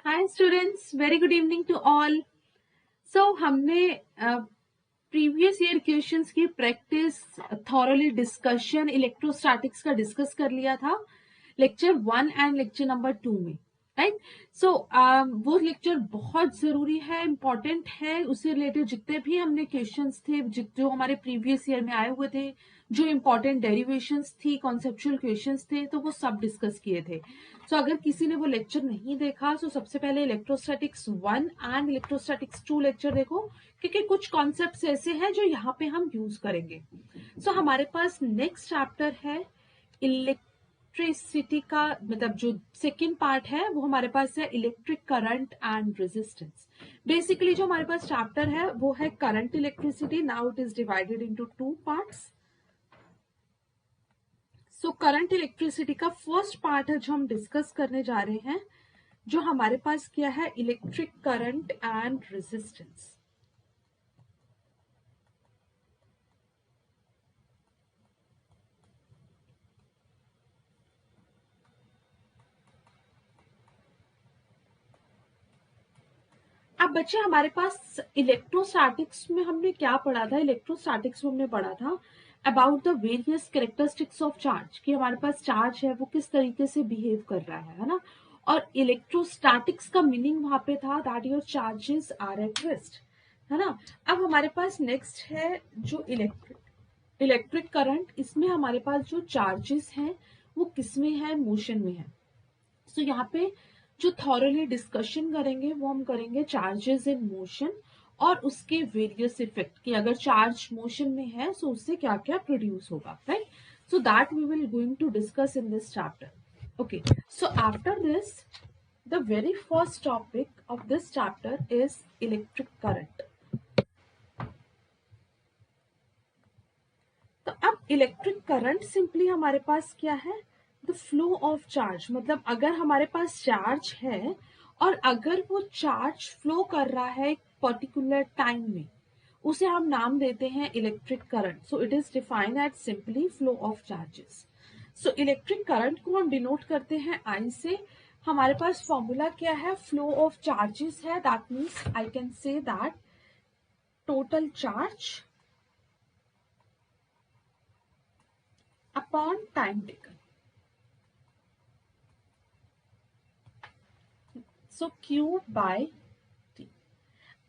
Hi students, very good evening to all. So हमने previous year questions की practice thoroughly discussion electrostatics का discuss कर लिया था लेक्चर 1 एंड लेक्चर नंबर 2 में, राइट। सो वो लेक्चर बहुत जरूरी है, इम्पोर्टेंट है। उससे रिलेटेड जितने भी हमने क्वेश्चंस थे जो हमारे प्रीवियस ईयर में आए हुए थे, जो इम्पोर्टेंट डेरिवेशंस थी, कॉन्सेप्चुअल क्वेश्चंस थे, तो वो सब डिस्कस किए थे। सो अगर किसी ने वो लेक्चर नहीं देखा तो सबसे पहले इलेक्ट्रोस्टैटिक्स 1 एंड इलेक्ट्रोस्टैटिक्स 2 लेक्चर देखो, क्योंकि कुछ कॉन्सेप्ट्स ऐसे हैं जो यहाँ पे हम यूज करेंगे। सो हमारे पास नेक्स्ट चैप्टर है इलेक्ट्रिसिटी का, मतलब जो सेकेंड पार्ट है वो हमारे पास है electric current and resistance. Basically जो हमारे पास चैप्टर है वो है current electricity. Now it is divided into two parts. So current electricity का फर्स्ट पार्ट है जो हम डिस्कस करने जा रहे हैं, जो हमारे पास क्या है, इलेक्ट्रिक करंट एंड रेजिस्टेंस। अब बच्चे हमारे पास इलेक्ट्रोस्टैटिक्स में हमने क्या पढ़ा था? इलेक्ट्रोस्टैटिक्स में हमने पढ़ा था about the various characteristics of charge, कि हमारे पास चार्ज है वो किस तरीके से बिहेव कर रहा है ना। और इलेक्ट्रोस्टैटिक्स का मीनिंग वहां पे था that your charges are at rest, है ना। अब हमारे पास नेक्स्ट है जो इलेक्ट्रिक करंट। इसमें हमारे पास जो चार्जेस हैं वो किस में है, मोशन में है। सो यहाँ पे जो थॉरली डिस्कशन करेंगे वो हम करेंगे चार्जेस इन मोशन और उसके वेरियस इफेक्ट, कि अगर चार्ज मोशन में है तो उससे क्या क्या प्रोड्यूस होगा, right. So that we will going to discuss in this chapter. Okay, so after this the very first topic of this chapter is electric current. तो अब इलेक्ट्रिक करंट सिंपली हमारे पास क्या है, द फ्लो ऑफ चार्ज। मतलब अगर हमारे पास charge है और अगर वो चार्ज फ्लो कर रहा है एक पर्टिकुलर टाइम में, उसे हम नाम देते हैं electric current. So it is defined as simply flow of charges. So electric current को हम डिनोट करते हैं आई से। हमारे पास फॉर्मूला क्या है, फ्लो ऑफ चार्जेस है। That means I can say that total charge upon time taken. So Q by T।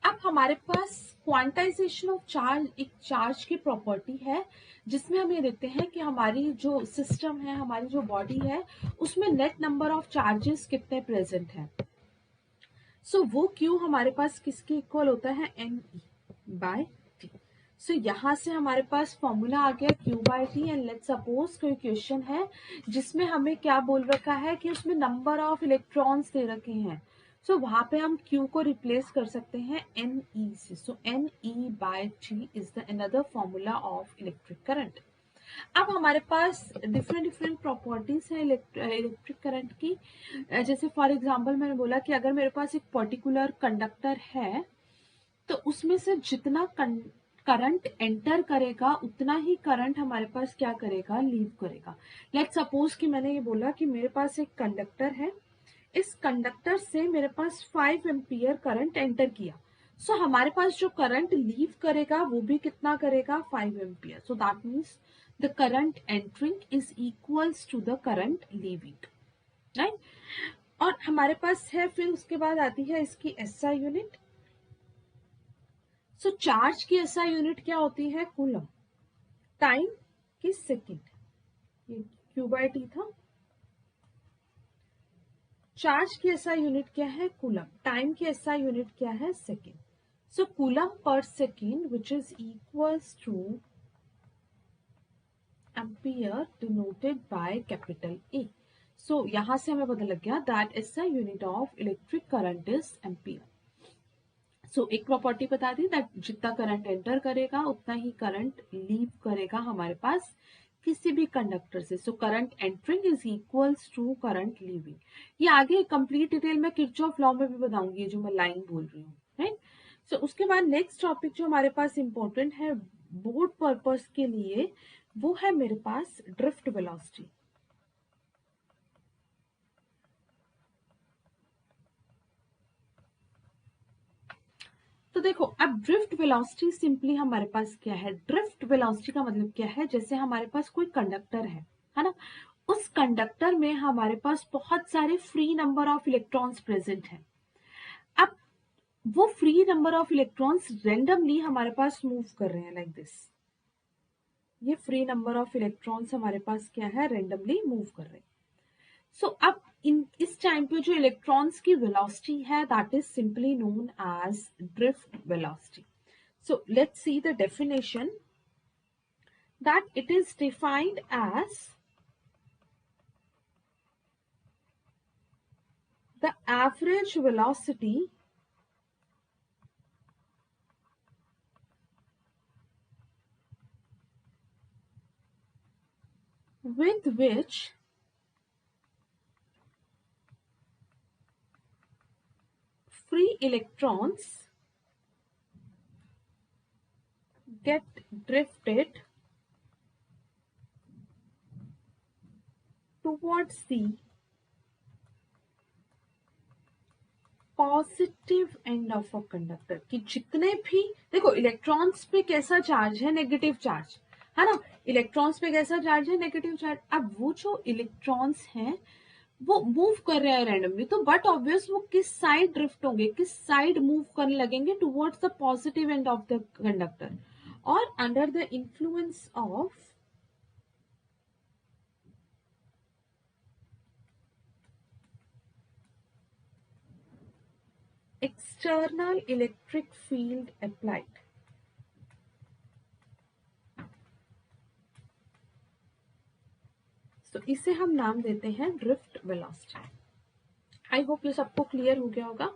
अब हमारे पास क्वांटाइजेशन ऑफ चार्ज एक चार्ज की प्रॉपर्टी है, जिसमें हम ये देखते हैं कि हमारी जो सिस्टम है, हमारी जो बॉडी है, उसमें नेट नंबर ऑफ चार्जेस कितने प्रेजेंट हैं। सो वो Q हमारे पास किसके इक्वल होता है, NE बाय T। सो यहाँ से हमारे पास फॉर्मूला आ गया Q by T। And let's suppose कोई क्वेश्चन है जिसमें हमें क्या बोल रखा है कि उसमें नंबर ऑफ इलेक्ट्रॉन्स दे रखे हैं। सो वहां पे हम Q को रिप्लेस कर सकते हैं NE से। So NE by T is the another formula of electric current. अब हमारे पास डिफरेंट डिफरेंट प्रॉपर्टीज है इलेक्ट्रिक करंट की। जैसे फॉर एग्जांपल मैंने बोला कि अगर मेरे पास एक पर्टिकुलर कंडक्टर है तो उसमें से जितना करंट एंटर करेगा उतना ही करंट हमारे पास क्या करेगा, लीव करेगा। लेट्स सपोज कि मैंने ये बोला कि मेरे पास एक कंडक्टर है, इस कंडक्टर से मेरे पास 5 एम्पियर करंट एंटर किया। सो हमारे पास जो करंट लीव करेगा वो भी कितना करेगा, 5 ampere. So that means the current entering is equals to the current leaving, right. और हमारे पास है, फिर उसके बाद आती है इसकी एसआई यूनिट। सो चार्ज की एसआई यूनिट क्या होती है, कूलम। टाइम की सेकेंड, ये Q बाय T था। चार्ज की एसआई यूनिट क्या है, कूलम। टाइम की एसआई यूनिट क्या है, सेकेंड। सो कूलम पर second which is equals to ampere denoted by capital A. So यहां से हमें पता लग गया that SI unit of electric current is ampere. So एक प्रॉपर्टी बता दी दैट जितना करंट एंटर करेगा उतना ही करंट लीव करेगा हमारे पास किसी भी कंडक्टर से। So current entering is equals to current leaving. ये आगे कंप्लीट डिटेल में किरचॉफ लॉ में भी बताऊंगी, जो मैं लाइन बोल रही हूँ, राइट। सो उसके बाद नेक्स्ट टॉपिक जो हमारे पास इंपॉर्टेंट है बोर्ड पर्पस के लिए, वो है मेरे पास ड्रिफ्ट वेलोसिटी। देखो अब ड्रिफ्ट वेलोसिटी सिंपली हमारे पास क्या है, ड्रिफ्ट वेलोसिटी का मतलब क्या है, जैसे हमारे पास कोई कंडक्टर है ना, उस कंडक्टर में हमारे पास बहुत सारे free number of electrons present है। अब वो free number of electrons randomly हमारे पास मूव कर रहे हैं लाइक दिस। ये फ्री नंबर ऑफ इलेक्ट्रॉन्स हमारे पास क्या है, रेंडमली मूव कर रहे हैं। सो अब इस टाइम पे जो इलेक्ट्रॉन्स की वेलोसिटी है that is simply known as drift velocity. So let's see the definition that it is defined as the average velocity with which free electrons get drifted towards the positive end of a conductor. कि जितने भी देखो electrons पे कैसा charge है, negative charge है ना, electrons पे कैसा चार्ज है, नेगेटिव चार्ज। अब वो जो इलेक्ट्रॉन्स हैं वो मूव कर रहे हैं रैंडमली, तो बट ऑब्वियस वो किस साइड ड्रिफ्ट होंगे, किस साइड मूव करने लगेंगे, towards the positive end of the conductor और under the influence of external electric field applied। तो इसे हम नाम देते हैं ड्रिफ्ट वेलोसिटी। आई होप ये सबको क्लियर हो गया होगा।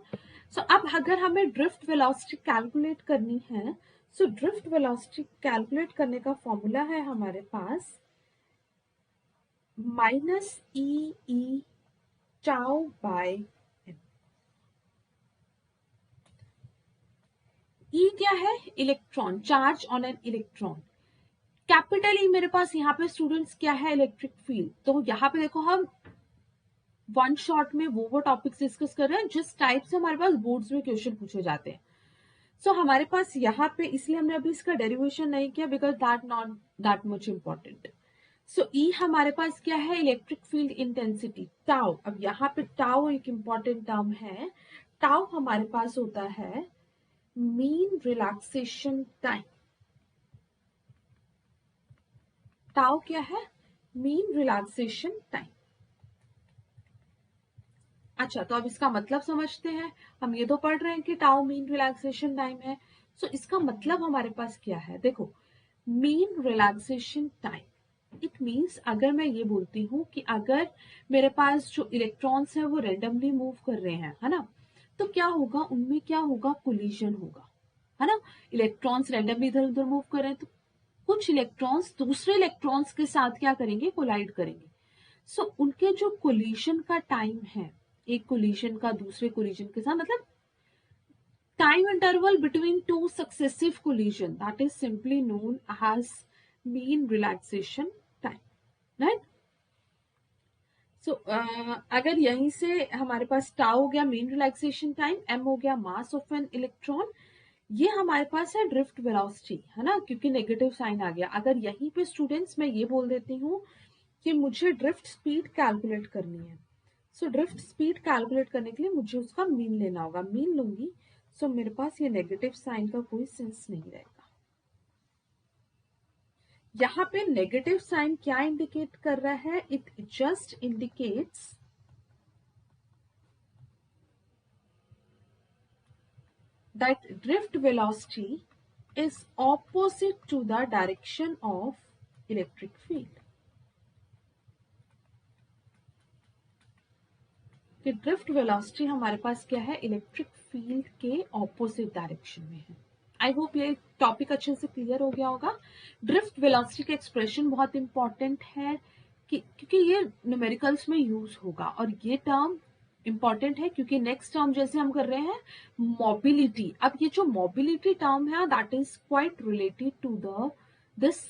सो अब अगर हमें ड्रिफ्ट वेलोसिटी कैलकुलेट करनी है, सो ड्रिफ्ट वेलोसिटी कैलकुलेट करने का फॉर्मूला है हमारे पास -e tau by m। E क्या है, electron, charge on an electron. Capital E मेरे पास यहाँ पे स्टूडेंट्स क्या है, इलेक्ट्रिक फील्ड। तो यहाँ पे देखो हम वन शॉट में वो टॉपिक्स डिस्कस कर रहे हैं जिस टाइप से हमारे पास बोर्ड्स में क्वेश्चन पूछे जाते हैं। सो हमारे पास यहाँ पे, इसलिए हमने अभी इसका डेरिवेशन नहीं किया because that not that much important. So E हमारे पास क्या है, इलेक्ट्रिक फील्ड इंटेंसिटी टाउ। अब यहाँ पे टाउ एक इम्पॉर्टेंट टर्म है। टाउ हमारे पास होता है मीन रिलैक्सेशन टाइम। टाउ क्या है, मीन रिलैक्सेशन टाइम। अच्छा, तो अब इसका मतलब समझते हैं। हम ये तो पढ़ रहे हैं कि टाउ मीन रिलैक्सेशन टाइम है। सो इसका मतलब हमारे पास क्या है, देखो mean relaxation time it means, अगर मैं ये बोलती हूँ कि अगर मेरे पास जो इलेक्ट्रॉन्स है वो रेंडमली मूव कर रहे हैं, है ना, तो क्या होगा, उनमें क्या होगा, कोलिजन होगा, है ना। इलेक्ट्रॉन्स रेंडमली इधर उधर मूव कर रहे हैं तो कुछ इलेक्ट्रॉन्स दूसरे इलेक्ट्रॉन्स के साथ क्या करेंगे, कोलाइड करेंगे। सो उनके जो कोलिजन का टाइम है, एक कोलिजन का दूसरे कोलिजन के साथ, मतलब time interval between two successive collision, that is simply known as mean relaxation time, right. So अगर यहीं से हमारे पास टाउ हो गया मीन रिलैक्सेशन टाइम, एम हो गया मास ऑफ एन इलेक्ट्रॉन, ये हमारे पास है ड्रिफ्ट वेलोसिटी, है ना, क्योंकि नेगेटिव साइन आ गया। अगर यहीं पे स्टूडेंट्स मैं ये बोल देती हूँ कि मुझे ड्रिफ्ट स्पीड कैलकुलेट करनी है, सो ड्रिफ्ट स्पीड कैलकुलेट करने के लिए मुझे उसका मीन लेना होगा, मीन लूंगी। सो मेरे पास ये नेगेटिव साइन का कोई सेंस नहीं रहेगा। यहाँ पे नेगेटिव साइन क्या इंडिकेट कर रहा है, it just indicates that drift velocity is opposite to the direction of electric field। कि ड्रिफ्ट वेलोसिटी हमारे पास क्या है, इलेक्ट्रिक फील्ड के ऑपोजिट डायरेक्शन में है। आई होप ये टॉपिक अच्छे से क्लियर हो गया होगा। ड्रिफ्ट वेलोसिटी का एक्सप्रेशन बहुत इंपॉर्टेंट है क्योंकि ये न्यूमेरिकल्स में यूज होगा, और ये टर्म इंपॉर्टेंट है क्योंकि नेक्स्ट टर्म जैसे हम कर रहे हैं मोबिलिटी। अब ये जो मोबिलिटी टर्म है that is quite related to this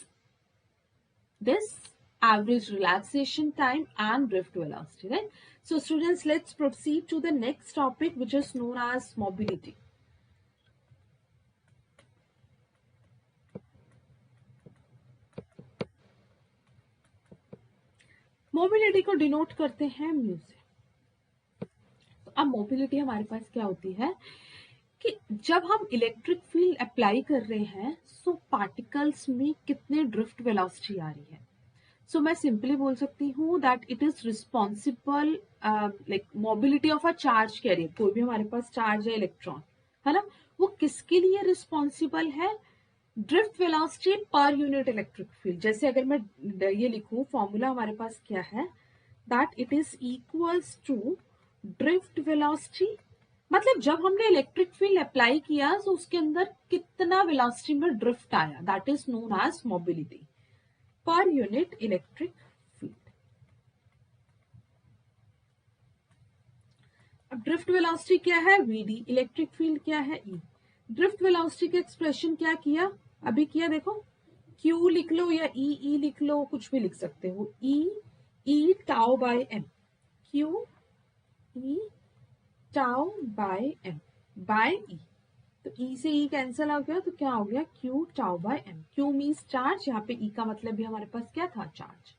average relaxation time and drift velocity, right? So students, let's proceed to the next topic which is known as mobility. Mobility को डिनोट करते हैं mu से। तो अब mobility हमारे पास क्या होती है कि जब हम इलेक्ट्रिक फील्ड अप्लाई कर रहे हैं सो पार्टिकल्स में कितने ड्रिफ्ट वेलोसिटी आ रही है। सो मैं सिंपली बोल सकती हूँ that it is responsible like mobility of a charge carrier, कोई भी हमारे पास चार्ज है इलेक्ट्रॉन, है ना, वो किसके लिए रिस्पॉन्सिबल है, drift velocity per unit electric field. जैसे अगर मैं ये लिखूं फॉर्मूला हमारे पास क्या है, that it is equals to drift velocity, मतलब जब हमने इलेक्ट्रिक फील्ड अप्लाई किया तो उसके अंदर कितना वेलोसिटी में ड्रिफ्ट आया, that is known as mobility per unit electric field. अब ड्रिफ्ट वेलोसिटी क्या है vd, इलेक्ट्रिक फील्ड क्या है e। ड्रिफ्ट वेलोसिटी का एक्सप्रेशन क्या किया, अभी किया, देखो q लिख लो या e लिख लो, कुछ भी लिख सकते हो, e tau by m, q e tau by m by e। तो e से e कैंसिल हो गया तो क्या हो गया q tau by m। q means charge, यहाँ पे e का मतलब भी हमारे पास क्या था, चार्ज।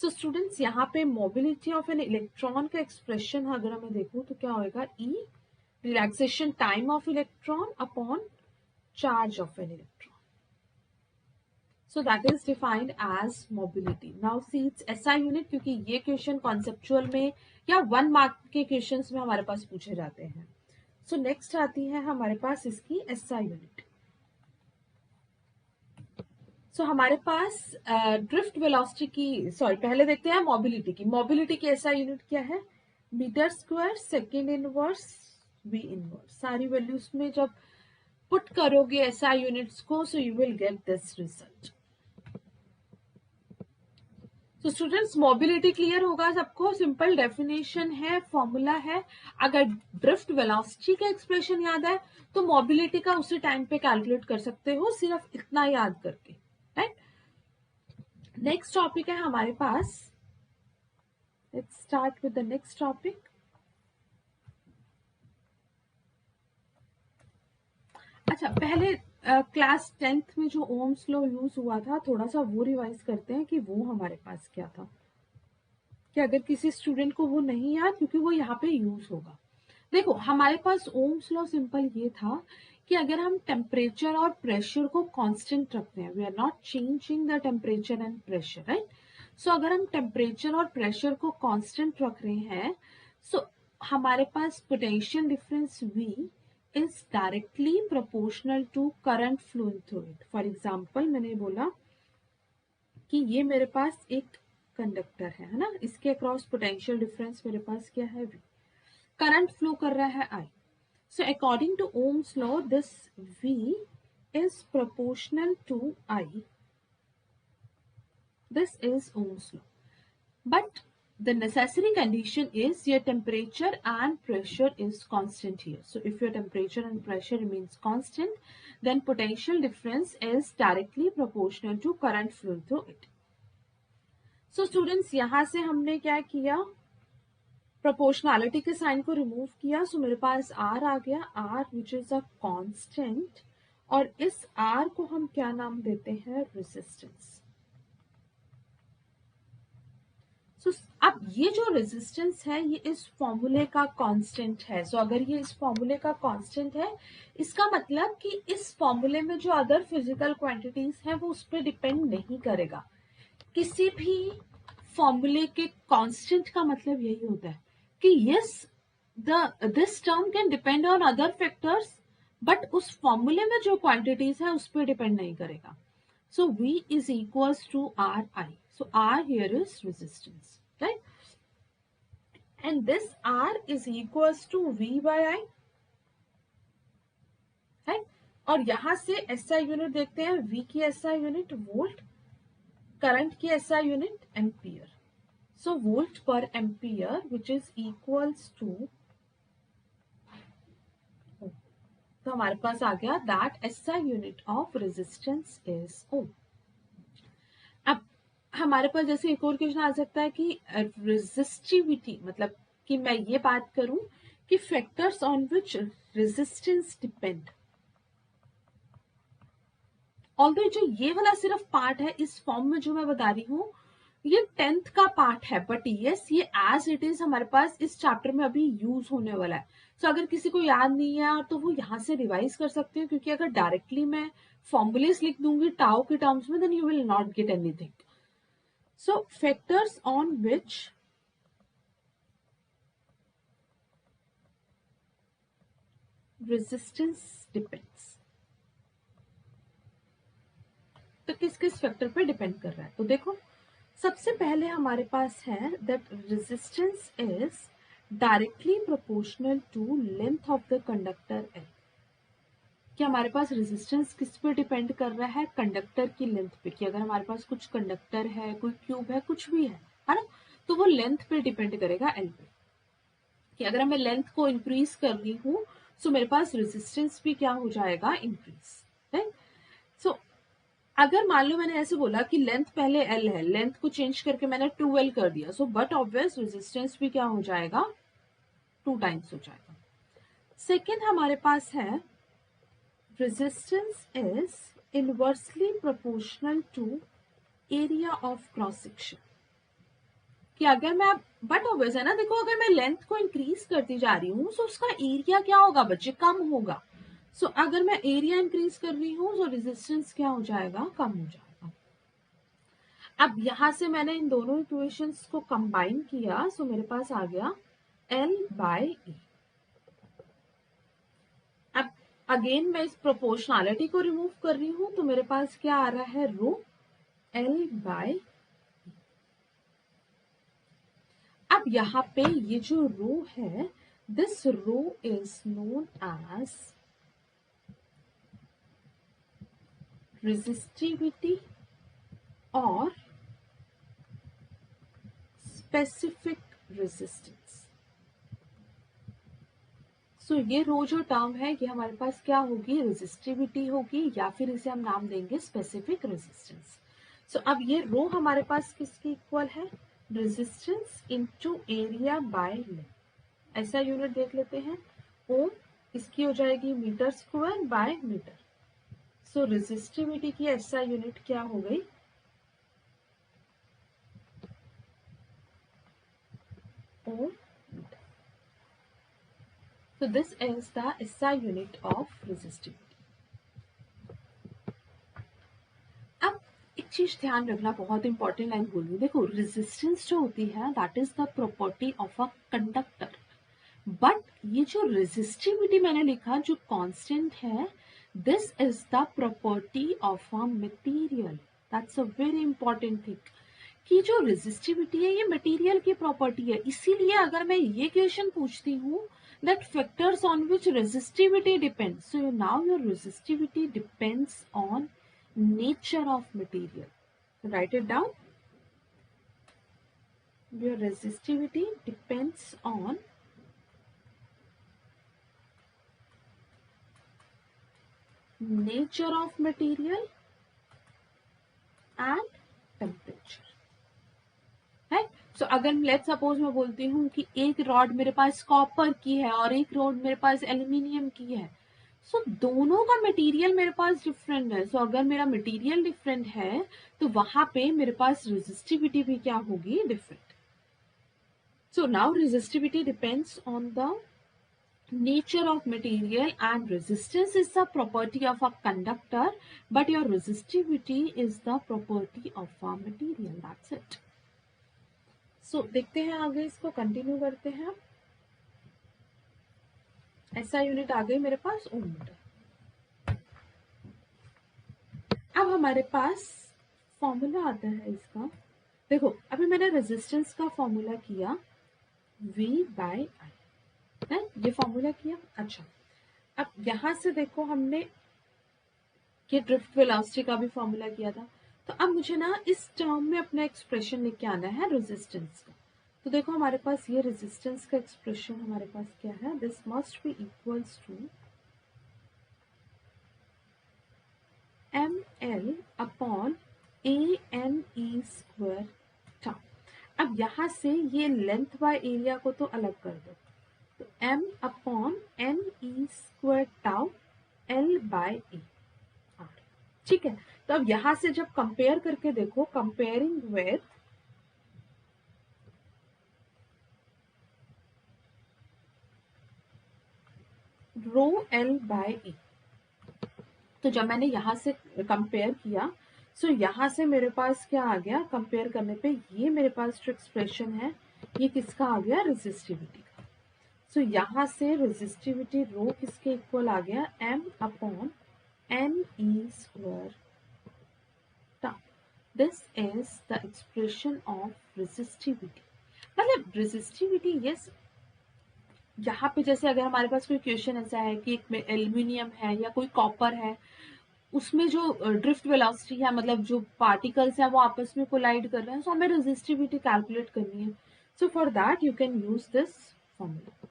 सो स्टूडेंट्स यहाँ पे मोबिलिटी ऑफ एन इलेक्ट्रॉन का एक्सप्रेशन अगर मैं देखूं तो क्या होएगा, e relaxation time of electron upon charge of an electron. So that is defined as mobility. Now see it's SI unit, क्योंकि ये क्वेश्चन कॉन्सेप्चुअल में या 1 मार्क के क्वेश्चंस में हमारे पास पूछे जाते हैं। सो नेक्स्ट आती है हमारे पास इसकी SI यूनिट। सो हमारे पास ड्रिफ्ट वेलोसिटी की, सॉरी पहले देखते हैं मोबिलिटी की। मोबिलिटी की SI यूनिट क्या है, metre square second inverse v inverse. सारी वैल्यूज में जब पुट करोगे SI यूनिट्स को so you will get this result. तो स्टूडेंट्स मोबिलिटी क्लियर होगा सबको, सिंपल डेफिनेशन है, फॉर्मूला है। अगर ड्रिफ्ट वेलोसिटी का एक्सप्रेशन याद है तो मोबिलिटी का उसी टाइम पे कैलकुलेट कर सकते हो, सिर्फ इतना याद करके, राइट। नेक्स्ट टॉपिक है हमारे पास, let's start with the next topic. अच्छा पहले क्लास 10th में जो ओम्स लॉ यूज हुआ था थोड़ा सा वो रिवाइज करते हैं कि वो हमारे पास क्या था, कि अगर किसी स्टूडेंट को वो नहीं याद, क्योंकि वो यहाँ पे यूज होगा। देखो हमारे पास ओम्स लॉ सिंपल ये था कि अगर हम टेम्परेचर और प्रेशर को कांस्टेंट रखते हैं, we are not changing the temperature and pressure, right. So अगर हम टेम्परेचर और प्रेशर को कांस्टेंट रख रहे हैं सो हमारे पास potential difference V is directly proportional to current flowing through it. For example मैंने बोला कि ये मेरे पास एक कंडक्टर है ना, इसके अक्रॉस पोटेंशियल डिफरेंस मेरे पास क्या है V, करंट फ्लो कर रहा है I। So according to Ohm's law, this V is proportional to I. This is Ohm's law. But the necessary condition is your temperature and pressure is constant here. So if your temperature and pressure remains constant, then potential difference is directly proportional to current flowing through it. So students, यहाँ से हमने क्या किया, proportionality के sign को remove किया, सो मेरे पास R आ गया, R which is a constant, और इस R को हम क्या नाम देते हैं, रेजिस्टेंस। सो अब ये जो रेजिस्टेंस है ये इस फॉर्मूले का कांस्टेंट है। सो अगर ये इस फॉर्मूले का कांस्टेंट है इसका मतलब कि इस फॉर्मूले में जो अदर फिजिकल क्वांटिटीज हैं वो उस पर डिपेंड नहीं करेगा। किसी भी फॉर्मूले के कांस्टेंट का मतलब यही होता है कि yes this term can depend on other factors but उस फॉर्मूले में जो क्वांटिटीज है उस पर डिपेंड नहीं करेगा। So V is equals to RI। So R here is resistance, right, and this R is equals to V by I, right. और यहां से SI यूनिट देखते हैं, V की SI यूनिट वोल्ट, करंट की SI unit ampere. So volt per ampere which is equals to, तो हमारे पास आ गया that SI unit of resistance is Ohm। अब हमारे पास जैसे एक और क्वेश्चन आ सकता है कि रेजिस्टिविटी, मतलब कि मैं ये बात करूं कि factors on which resistance depend, although जो ये वाला सिर्फ पार्ट है इस फॉर्म में जो मैं बता रही हूं ये 10th का पार्ट है, बट यस ये एज इट इज हमारे पास इस चैप्टर में अभी यूज होने वाला है। सो अगर किसी को याद नहीं है तो वो यहाँ से रिवाइज कर सकते हैं, क्योंकि अगर डायरेक्टली मैं फॉर्मूलेस लिख दूंगी टाउ के टर्म्स में, then you will not get anything. So factors on which resistance depends, तो किस किस फैक्टर पे डिपेंड कर रहा है। तो देखो सबसे पहले हमारे पास है that resistance is directly proportional to length of the conductor L. कि हमारे पास रेजिस्टेंस किस पे डिपेंड कर रहा है, कंडक्टर की लेंथ पे। कि अगर हमारे पास कुछ कंडक्टर है, कोई क्यूब है, कुछ भी है ना, तो वो लेंथ पे डिपेंड करेगा एल पे। कि अगर मैं लेंथ को इंक्रीज कर रही हूँ सो मेरे पास रेजिस्टेंस भी क्या हो जाएगा, इंक्रीज, राइट। सो अगर मान लो मैंने ऐसे बोला कि लेंथ पहले एल है, लेंथ को चेंज करके मैंने 2L कर दिया, सो बट ऑब्वियस रेजिस्टेंस भी क्या हो जाएगा, 2 टाइम्स हो जाएगा। सेकेंड हमारे पास है resistance is inversely proportional to area of cross section। कि अगर मैं, बट ऑब्वियस है ना, देखो अगर मैं लेंथ को इंक्रीज करती जा रही हूँ तो उसका एरिया क्या होगा बच्चे, कम होगा। सो अगर मैं एरिया इंक्रीज कर रही हूँ तो रेजिस्टेंस क्या हो जाएगा, कम हो जाएगा। अब यहां से मैंने इन दोनों इक्वेशंस को कंबाइन किया, सो मेरे पास आ गया L बाय E। अब अगेन मैं इस प्रोपोर्शनैलिटी को रिमूव कर रही हूं तो मेरे पास क्या आ रहा है, रो L बाय। अब यहाँ पे ये जो रो है, this rho is known as resistivity और स्पेसिफिक रेजिस्टेंस। सो ये रो जो टर्म है ये हमारे पास क्या होगी, रेजिस्टिविटी होगी, या फिर इसे हम नाम देंगे स्पेसिफिक रेजिस्टेंस। सो अब ये रो हमारे पास किसके इक्वल है, resistance into area by length. ऐसा यूनिट देख लेते हैं, ओम, इसकी हो जाएगी metre square by metre. So resistivity की ऐसा यूनिट क्या हो गई, ओम। So this is the SI unit of resistivity। अब एक चीज ध्यान रखना, बहुत इंपॉर्टेंट लाइन बोलूँ, देखो रेजिस्टेंस जो होती है that is the property of a conductor, but ये जो रेजिस्टिविटी मैंने लिखा जो कांस्टेंट है, this is the property of a material. That's a very important thing कि जो रेजिस्टिविटी है ये मटेरियल की प्रॉपर्टी है। इसीलिए अगर मैं ये क्वेश्चन पूछती हूँ that factors on which resistivity depends, so now your resistivity depends on nature of material, write it down, your resistivity depends on nature of material and temperature, है। सो अगर लेट्स सपोज मैं बोलती हूँ कि एक रॉड मेरे पास कॉपर की है और एक रॉड मेरे पास एल्यूमिनियम की है, सो दोनों का मटेरियल मेरे पास डिफरेंट है। सो अगर मेरा मटेरियल डिफरेंट है तो वहां पे मेरे पास रेजिस्टिविटी भी क्या होगी, different. So now resistivity depends on the nature of material and resistance is the property of a conductor, but your resistivity is the property of a material, that's it। सो देखते हैं आगे, इसको कंटिन्यू करते हैं। ऐसा यूनिट आ गई मेरे पास ओम metre. अब हमारे पास फॉर्मूला आता है इसका, देखो अभी मैंने रेजिस्टेंस का फॉर्मूला किया V बाय आई, है ये फॉर्मूला किया। अच्छा अब यहां से देखो हमने ये ड्रिफ्ट वेलोसिटी का भी फॉर्मूला किया था, तो अब मुझे ना इस टर्म में अपना एक्सप्रेशन लेके आना है रेजिस्टेंस का। तो देखो हमारे पास ये रेजिस्टेंस का एक्सप्रेशन हमारे पास क्या है, this must be equals to ml upon ANE square tau. अब यहां से ये लेंथ बाय एरिया को तो अलग कर दो, तो m upon NE square tau L by A, ठीक है। तो अब यहां से जब कंपेयर करके देखो, comparing with rho L by E. तो जब मैंने यहाँ से कंपेयर किया, सो यहाँ से मेरे पास क्या आ गया, कंपेयर करने पे ये मेरे पास जो एक्सप्रेशन है ये किसका आ गया, रेजिस्टिविटी का। सो यहाँ से रेजिस्टिविटी रो किसके इक्वल आ गया, m upon n e square. This is the expression of resistivity. मतलब रेजिस्टिविटी, यस, यहाँ पे जैसे अगर हमारे पास कोई क्वेश्चन ऐसा है कि एक में एल्यूमिनियम है या कोई कॉपर है, उसमें जो ड्रिफ्ट वेलोसिटी है, मतलब जो पार्टिकल्स हैं वो आपस में कोलाइड कर रहे हैं, सो हमें रेजिस्टिविटी कैलकुलेट करनी है। So for that you can use this formula.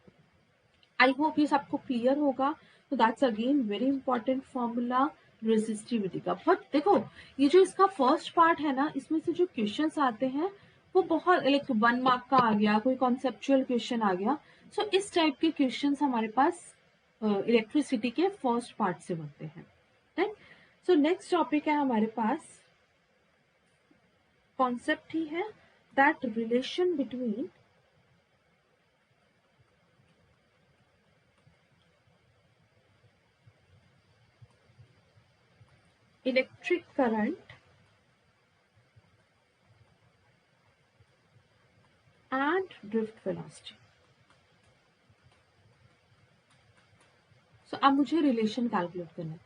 I hope ये सबको क्लियर होगा। तो that's again very important formula resistivity का। बट देखो, ये जो इसका फर्स्ट पार्ट है ना, इसमें से जो क्वेश्चंस आते हैं वो बहुत लाइक 1 मार्क का आ गया, कोई कॉन्सेप्चुअल क्वेश्चन आ गया। सो इस टाइप के क्वेश्चंस हमारे पास इलेक्ट्रिसिटी के फर्स्ट पार्ट से बनते हैं, राइट। सो नेक्स्ट टॉपिक है हमारे पास, कॉन्सेप्ट ही है, that relation between electric current and drift velocity. So अब मुझे रिलेशन कैलकुलेट करना है।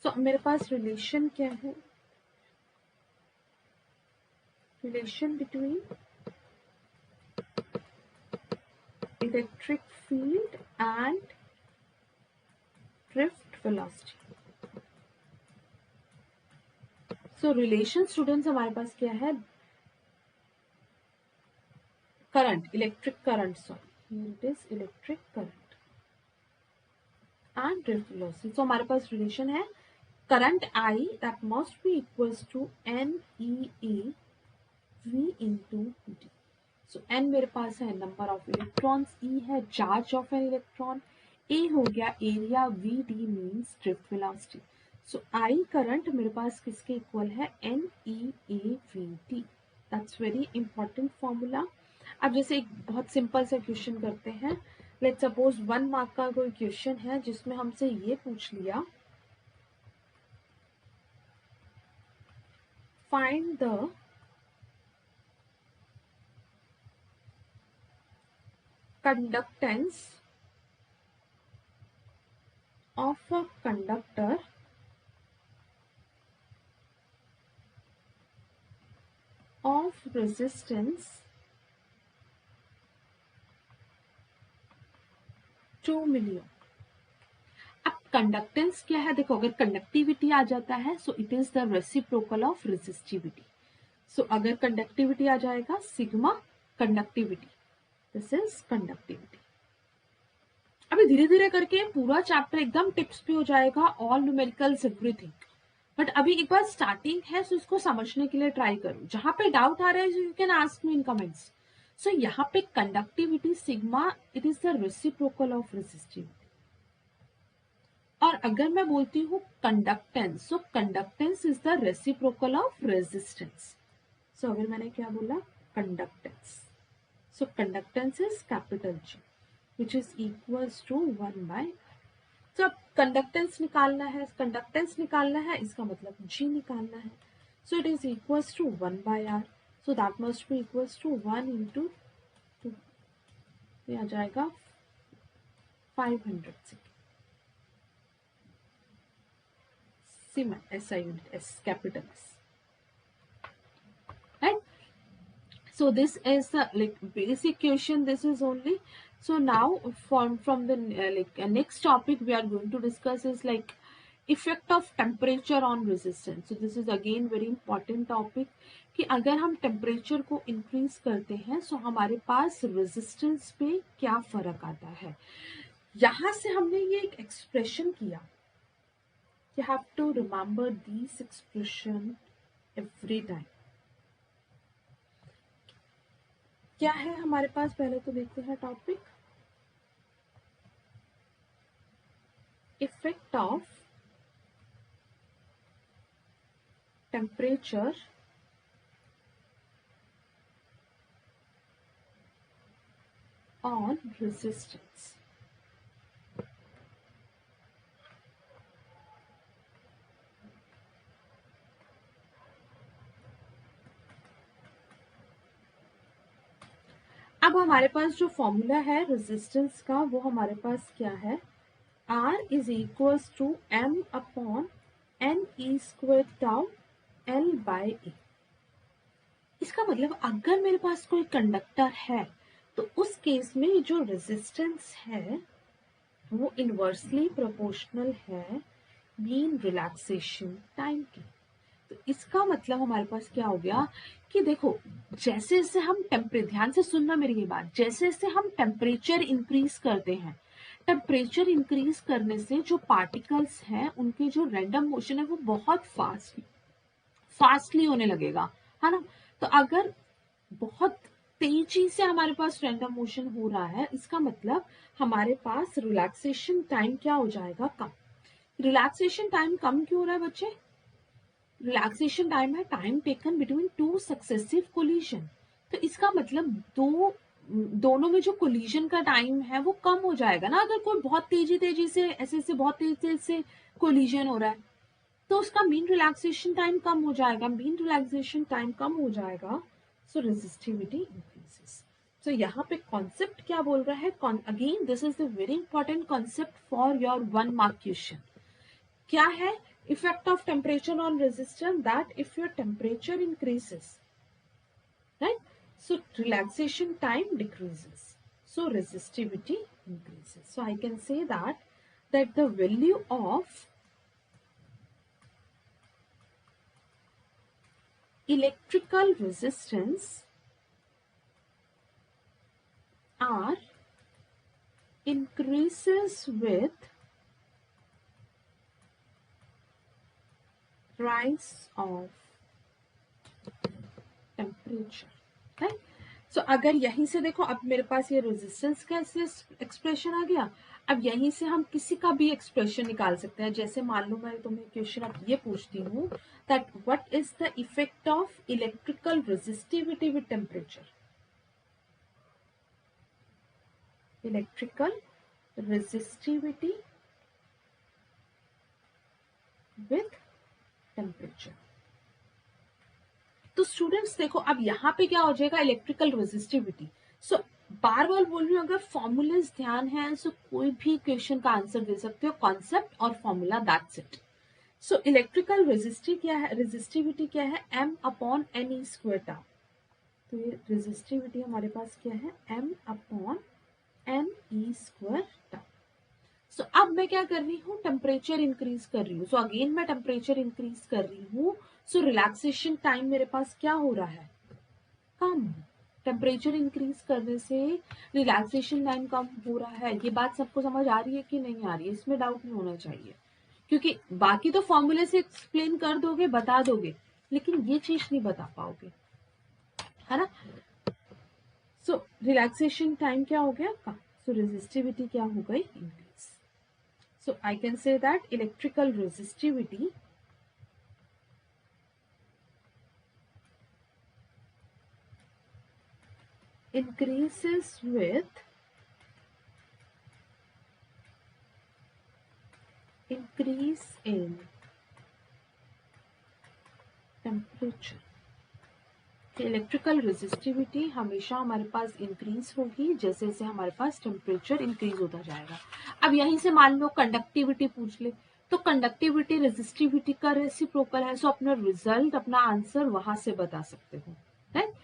सो मेरे पास रिलेशन क्या है, relation between electric field and drift velocity. So relation students हमारे पास क्या है, current, electric current, sorry it is electric current and drift velocity. So हमारे पास रिलेशन है current I that must be equals to n E A v into d. So n मेरे पास है नंबर ऑफ इलेक्ट्रॉन्स, ई है charge of an electron, A हो गया area, v d means drift velocity. So I current मेरे पास किसके equal है, N E A V D. That's very important formula. अब जैसे एक बहुत सिंपल सा क्वेश्चन करते हैं। लेट सपोज 1 मार्क का कोई क्वेश्चन है जिसमें हमसे ये पूछ लिया, find the conductance of a conductor of resistance 2 million. अब कंडक्टेंस क्या है, देखो अगर कंडक्टिविटी आ जाता है so it is the reciprocal of resistivity. So अगर कंडक्टिविटी आ जाएगा sigma conductivity, this is conductivity. अभी धीरे धीरे करके पूरा चैप्टर एकदम टिप्स पे हो जाएगा, ऑल न्यूमेरिकल्स एवरीथिंग। बट अभी एक बार स्टार्टिंग है सो इसको समझने के लिए ट्राई करो। जहां पे डाउट आ रहा है you can ask me in comments. So यहाँ पे conductivity sigma it is the reciprocal of resistivity. और अगर मैं बोलती हूँ conductance, so conductance is the reciprocal of resistance. So अगर मैंने क्या बोला, conductance, so conductance is capital G which is equals to 1 by। तो अब कंडक्टेंस निकालना है, कंडक्टेंस निकालना है, इसका मतलब G निकालना है। So it is equals to 1 by R। So that must be equals to 1 into 2, ये आ जाएगा 500 से। Siemen SI unit, S capital S, right? So this is the like basic question, this is only। So now from the next topic we are going to discuss is like effect of temperature on resistance। So this is again very important topic कि अगर हम temperature को increase करते हैं so हमारे पास resistance पे क्या फर्क आता है। यहां से हमने ये एक एक्सप्रेशन किया, you have to remember these expression every time। क्या है हमारे पास, पहले तो देखते हैं topic, effect of temperature on resistance. अब हमारे पास जो फॉर्मूला है रेजिस्टेंस का वो हमारे पास क्या है, R is equals to M upon N E square tau L by A. इसका मतलब अगर मेरे पास कोई कंडक्टर है तो उस केस में जो रेजिस्टेंस है वो इनवर्सली प्रोपोर्शनल है मीन रिलैक्सेशन टाइम की। तो इसका मतलब हमारे पास क्या हो गया कि देखो जैसे जैसे हम ध्यान से सुनना मेरी ये बात, जैसे जैसे हम टेम्परेचर इंक्रीज करते हैं, टेम्परेचर इंक्रीज करने से जो पार्टिकल्स हैं उनके जो रैंडम मोशन है वो बहुत फास्टली होने लगेगा, है ना। तो अगर बहुत तेजी से हमारे पास रैंडम मोशन हो रहा है, इसका मतलब हमारे पास रिलैक्सेशन टाइम क्या हो जाएगा, कम। रिलैक्सेशन टाइम कम क्यों हो रहा है बच्चे, रिलैक्सेशन टाइम है time taken between two successive collision. तो इसका मतलब दोनों में जो कोलिजन का टाइम है वो कम हो जाएगा ना। अगर कोई बहुत तेजी से ऐसे बहुत तेजी से कोलिजन हो रहा है तो उसका मीन रिलैक्सेशन टाइम कम हो जाएगा, मीन रिलैक्सेशन टाइम कम हो जाएगा, सो रेजिस्टिविटी इंक्रीजेस। तो यहाँ पे कॉन्सेप्ट क्या बोल रहा है, again this is the very important concept for your 1 mark question. क्या है, effect of temperature on resistor, that if your temperature increases, right, so relaxation time decreases, so resistivity increases. So I can say that the value of electrical resistance R increases with rise of temperature, right? सो अगर यहीं से देखो, अब मेरे पास ये resistance का expression आ गया, अब यहीं से हम किसी का भी एक्सप्रेशन निकाल सकते हैं। जैसे मान लो मैं तुम्हें क्वेश्चन अब ये पूछती हूँ that what is the effect of electrical resistivity with temperature, electrical resistivity with temperature. तो स्टूडेंट्स देखो अब यहाँ पे क्या हो जाएगा, इलेक्ट्रिकल रेजिस्टिविटी। सो बार बार बोल रही हूँ, अगर फॉर्मूलेस ध्यान है सो कोई भी क्वेश्चन का आंसर दे सकते हो, कॉन्सेप्ट और formula, that's it. So electrical resistivity क्या है, m upon n e square tau. तो ये रेजिस्टिविटी हमारे पास क्या है, m upon n e square tau. So अब मैं क्या कर रही हूँ, टेम्परेचर इंक्रीज कर रही हूँ। सो अगेन मैं टेम्परेचर इंक्रीज कर रही हूँ, सो रिलैक्सेशन टाइम मेरे पास क्या हो रहा है, कम। टेम्परेचर इंक्रीज करने से रिलैक्सेशन टाइम कम हो रहा है। ये बात सबको समझ आ रही है कि नहीं आ रही है, इसमें डाउट नहीं होना चाहिए, क्योंकि बाकी तो फॉर्मूले से एक्सप्लेन कर दोगे, बता दोगे, लेकिन ये चीज नहीं बता पाओगे, है ना। सो रिलैक्सेशन टाइम क्या हो गया, कम। सो रेजिस्टिविटी क्या हो गई, increase. So I can say that electrical resistivity increases with increase in temperature। Electrical resistivity हमेशा हमारे पास इंक्रीज होगी जैसे जैसे हमारे पास टेम्परेचर इंक्रीज होता जाएगा। अब यहीं से मान लो कंडक्टिविटी पूछ ले, तो कंडक्टिविटी रेजिस्टिविटी का रेसिप्रोकल है, सो अपना रिजल्ट, अपना आंसर वहां से बता सकते हो, राइट।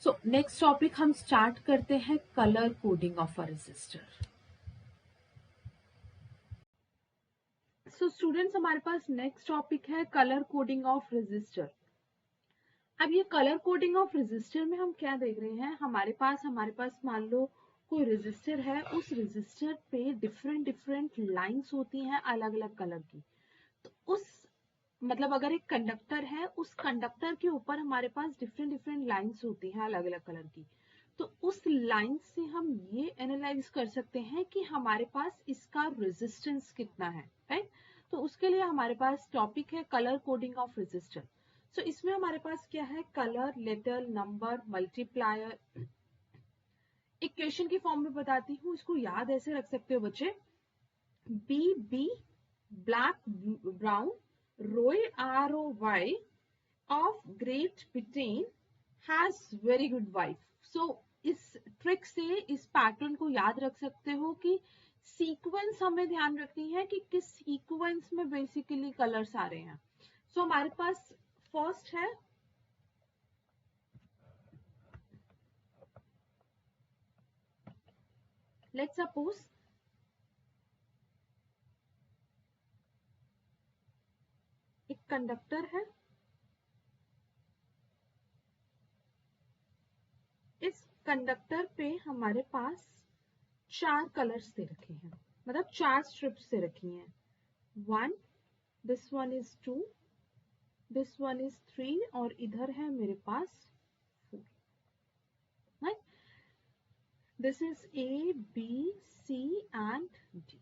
सो नेक्स्ट टॉपिक हम स्टार्ट करते हैं, colour coding of a resistor. So students हमारे पास नेक्स्ट टॉपिक है कलर कोडिंग ऑफ रेजिस्टर। अब ये कलर कोडिंग ऑफ रेजिस्टर में हम क्या देख रहे हैं, हमारे पास मान लो कोई रेजिस्टर है, उस रेजिस्टर पे डिफरेंट लाइंस होती हैं अलग अलग कलर की। तो उस मतलब अगर एक कंडक्टर है, उस कंडक्टर के ऊपर हमारे पास डिफरेंट लाइंस होती हैं अलग अलग कलर की। तो उस लाइन से हम ये एनालाइज कर सकते हैं कि हमारे पास इसका रेजिस्टेंस कितना है, राइट। तो उसके लिए हमारे पास टॉपिक है कलर कोडिंग ऑफ रेजिस्टर। सो इसमें हमारे पास क्या है, colour, letter, number, multiplier. Equation की फॉर्म में बताती हूँ, इसको याद ऐसे रख सकते हो बच्चे, B black brown, Roy ROY of Great Britain has very good wife. So इस ट्रिक से इस पैटर्न को याद रख सकते हो कि सीक्वेंस हमें ध्यान रखनी है कि किस सीक्वेंस में बेसिकली कलर्स आ रहे हैं। सो हमारे पास फर्स्ट है लेट्स सपोज एक कंडक्टर है, इस कंडक्टर पे हमारे पास 4 कलर्स दे रखे हैं, मतलब 4 स्ट्रिप्स दे रखी हैं। 1, this one is 2, this one is 3 और इधर है मेरे पास 4। Right, this is A, B, C and D।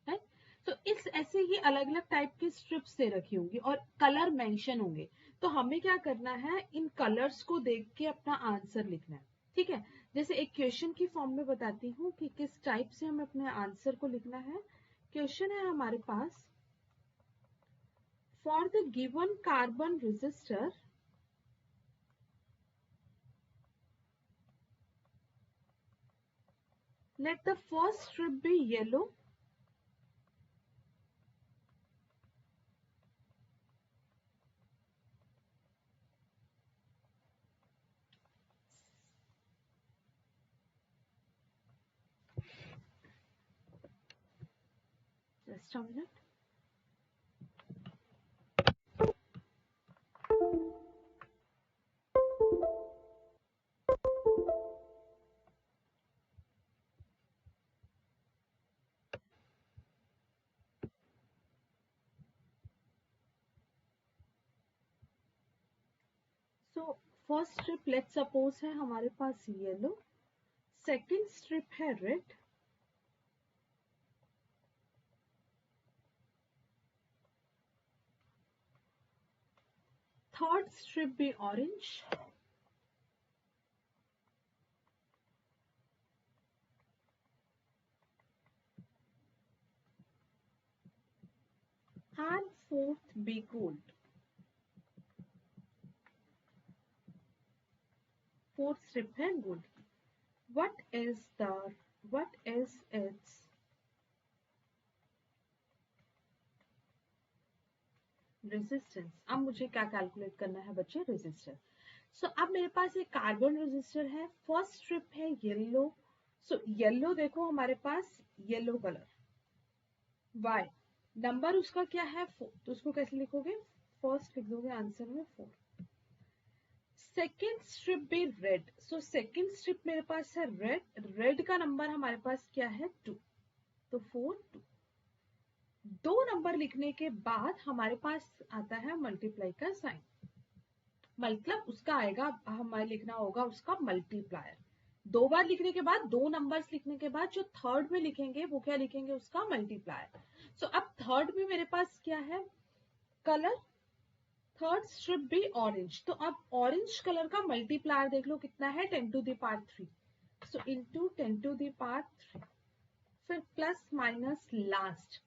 Right, तो इस ऐसे ही अलग अलग टाइप की स्ट्रिप्स दे रखी होंगी और कलर मेंशन होंगे। तो हमें क्या करना है, इन कलर्स को देख के अपना आंसर लिखना है। ठीक है, जैसे एक क्वेश्चन की फॉर्म में बताती हूँ कि किस टाइप से हमें अपने आंसर को लिखना है। क्वेश्चन है हमारे पास, for the given carbon resistor let the first strip be yellow just a minute. So first strip let's suppose है हमारे पास येलो, सेकेंड स्ट्रिप है रेड, थर्ड स्ट्रिप भी orange, and fourth be gold. Fourth strip है gold की। what is its resistance. अब मुझे क्या calculate करना है बच्चे, रेजिस्टर। सो अब मेरे पास एक कार्बन रेजिस्टर है, फर्स्ट स्ट्रिप है येलो। सो येलो देखो हमारे पास येलो कलर, वाई नंबर उसका क्या है 4, तो उसको कैसे लिखोगे, फर्स्ट लिख दोगे आंसर में 4। सेकेंड स्ट्रिप भी रेड, सो सेकेंड स्ट्रिप मेरे पास है रेड, रेड का नंबर हमारे पास क्या है 2, तो 4 2। 2 नंबर लिखने के बाद हमारे पास आता है मल्टीप्लाई का साइन, मतलब उसका आएगा, हमें लिखना होगा उसका मल्टीप्लायर। 2 बार लिखने के बाद, 2 नंबर्स लिखने के बाद जो थर्ड में लिखेंगे वो क्या लिखेंगे, उसका मल्टीप्लायर। सो अब थर्ड में मेरे पास क्या है, कलर, थर्ड स्ट्रिप भी ऑरेंज, तो अब ऑरेंज कलर का मल्टीप्लायर देख लो कितना है 10 to the power 3, so into 10 to the power 3, फिर प्लस माइनस लास्ट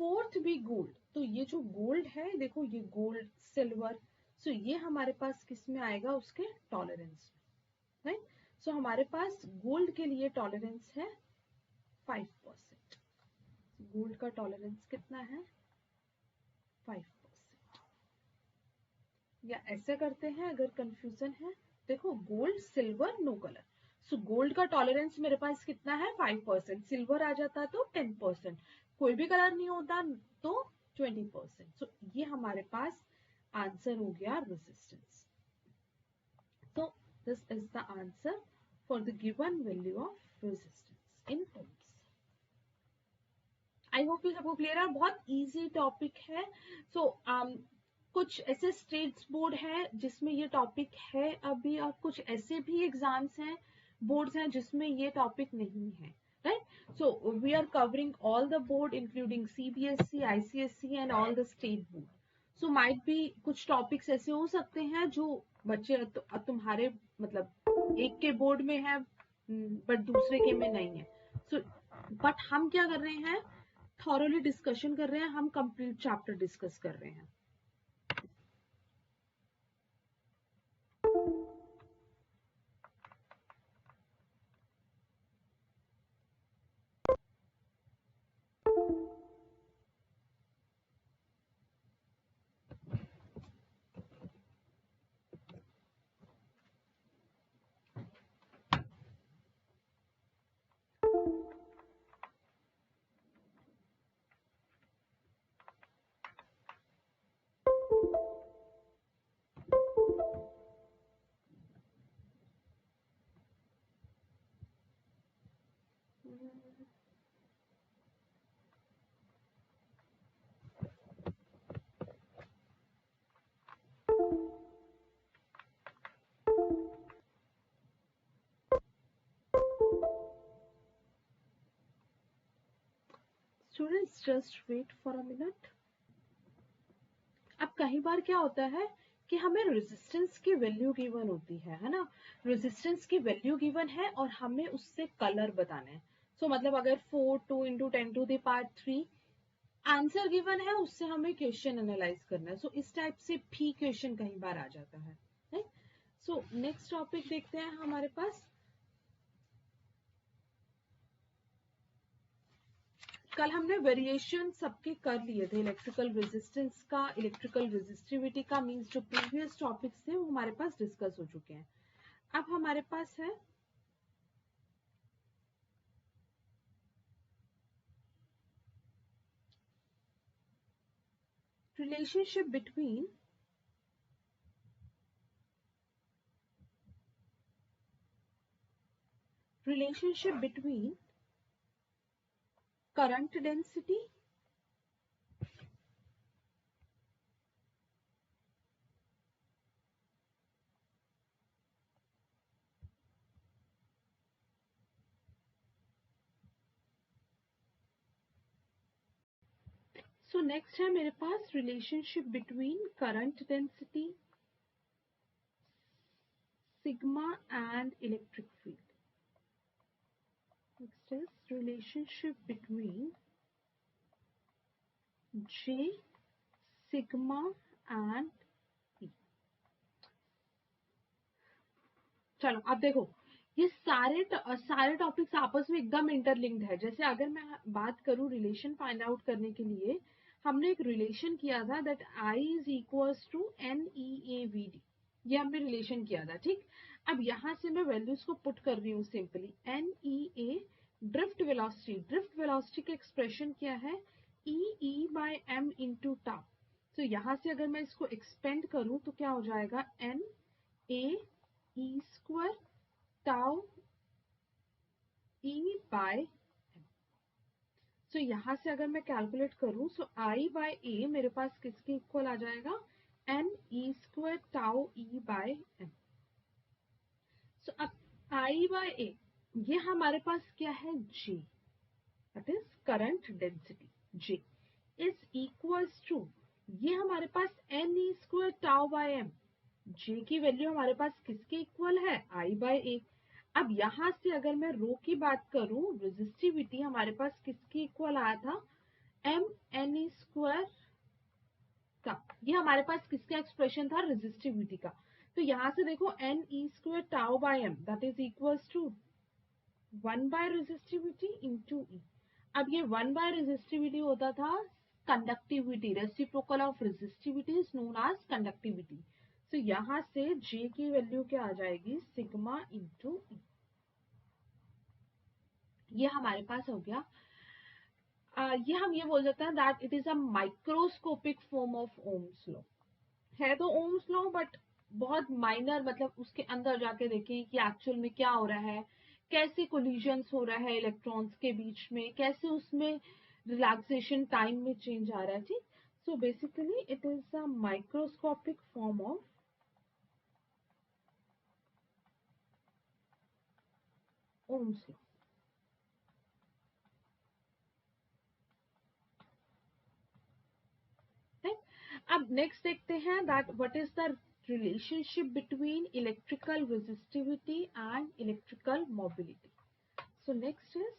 फोर्थ भी गोल्ड। तो ये जो गोल्ड है देखो, ये गोल्ड सिल्वर, सो ये हमारे पास किस में आएगा, उसके टॉलरेंस में। राइट, सो हमारे पास गोल्ड के लिए टॉलरेंस है 5%। गोल्ड का टॉलरेंस कितना है 5%। या ऐसे करते हैं अगर कंफ्यूजन है, देखो gold silver no colour, so gold का टॉलरेंस मेरे पास कितना है 5%, सिल्वर आ जाता तो 10%, कोई भी कलर नहीं होता तो 20%। सो ये हमारे पास आंसर हो गया रेजिस्टेंस। तो this is the answer for the given value of resistance in ohms. I hope ये सबको क्लियर है, बहुत इजी टॉपिक है। सो कुछ ऐसे स्टेट्स बोर्ड है जिसमें ये टॉपिक है अभी, और कुछ ऐसे भी एग्जाम्स हैं, बोर्ड्स हैं जिसमें ये टॉपिक नहीं है। Right, so we are covering all the board including CBSE, ICSE and all the state board. So might be कुछ टॉपिक्स ऐसे हो सकते हैं जो बच्चे तुम्हारे मतलब एक के बोर्ड में है बट दूसरे के में नहीं है। सो बट हम क्या कर रहे हैं, थॉरोली डिस्कशन कर रहे हैं, हम कंप्लीट चैप्टर डिस्कस कर रहे हैं। Students just wait for a minute. अब कई बार क्या होता है कि हमें रेजिस्टेंस की वैल्यू गिवन होती है ना। रेजिस्टेंस की वैल्यू गिवन है और हमें उससे कलर बताना है। सो मतलब अगर 4 2 इंटू 10⁻³ आंसर गिवन है, उससे हमें क्वेश्चन एनालाइज करना है। सो इस टाइप से भी क्वेश्चन कई बार आ जाता है। सो नेक्स्ट टॉपिक देखते हैं हमारे पास। कल हमने वेरिएशन सबके कर लिए थे, इलेक्ट्रिकल रेजिस्टेंस का, इलेक्ट्रिकल रेजिस्टिविटी का, मींस जो प्रीवियस टॉपिक्स थे वो हमारे पास डिस्कस हो चुके हैं। अब हमारे पास है relationship between current density so next है मेरे पास relationship between current density, sigma and electric field. Next is relationship between J, sigma and E। चलो अब देखो, ये सारे टॉपिक्स आपस में एकदम इंटरलिंक्ड है। जैसे अगर मैं बात करूं रिलेशन फाइंड आउट करने के लिए, हमने एक रिलेशन किया था that I is equals to NEAVD, ये हमने रिलेशन किया था। ठीक, अब यहां से मैं वैल्यूज को पुट कर रही हूँ सिंपली। NEA ड्रिफ्ट वेलोसिटी का एक्सप्रेशन क्या है, EE/m इंटू टाउ। तो यहां से अगर मैं इसको एक्सपेंड करूं तो क्या हो जाएगा, NA E² टाउ E/m। सो यहां से अगर मैं कैलकुलेट करूं, सो I/A मेरे पास किसके इक्वल आ जाएगा, NE² टाउ E/m। सो अब I/A ये हमारे पास क्या है, J, that is current density. J is equals to, ये हमारे पास NE² टाउ/m, J की वैल्यू हमारे पास किसके इक्वल है, I/A। अब यहां से अगर मैं रो की बात करूं, रेजिस्टिविटी हमारे पास किसके इक्वल आया था, MNE² का। ये हमारे पास किसका एक्सप्रेशन था, रेजिस्टिविटी का। तो यहां से देखो NE² tau by m that is equals to one by resistivity into E। अब ये 1/रेजिस्टिविटी होता था conductivity, reciprocal of resistivity is known as conductivity. तो यहां से J की वैल्यू क्या आ जाएगी, सिग्मा इंटू E। ये हमारे पास हो गया। ये हम ये बोल सकते हैं that it is a microscopic form of Ohm's law. है तो ओम्स लॉ बट बहुत माइनर, मतलब उसके अंदर जाके देखें कि एक्चुअल में क्या हो रहा है, कैसे कोलिजन्स हो रहा है इलेक्ट्रॉन्स के बीच में, कैसे उसमें रिलैक्सेशन टाइम में चेंज आ रहा है। ठीक, so basically it is a microscopic form of Ohm's law. अब नेक्स्ट देखते हैं that what is the relationship between electrical resistivity and electrical mobility. So next is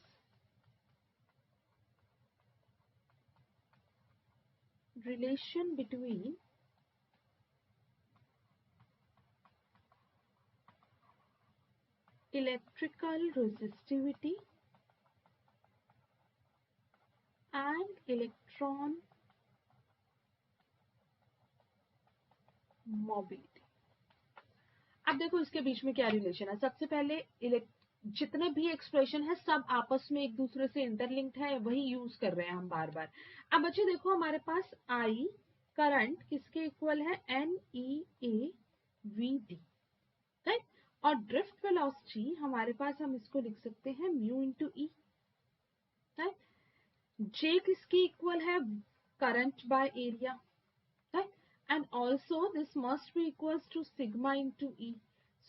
relation between electrical resistivity and electron mobility। अब देखो इसके बीच में क्या relation है। सबसे पहले जितने भी एक्सप्रेशन है सब आपस में एक दूसरे से इंटरलिंक्ड है, वही यूज कर रहे हैं हम बार बार। अब बच्चे देखो हमारे पास I करंट किसके इक्वल है, NEAVD, राइट। और ड्रिफ्ट वेलोसिटी हमारे पास, हम इसको लिख सकते हैं म्यू इंटू E। J किसके इक्वल है? Current by area, right? And also this must be equals to sigma into E.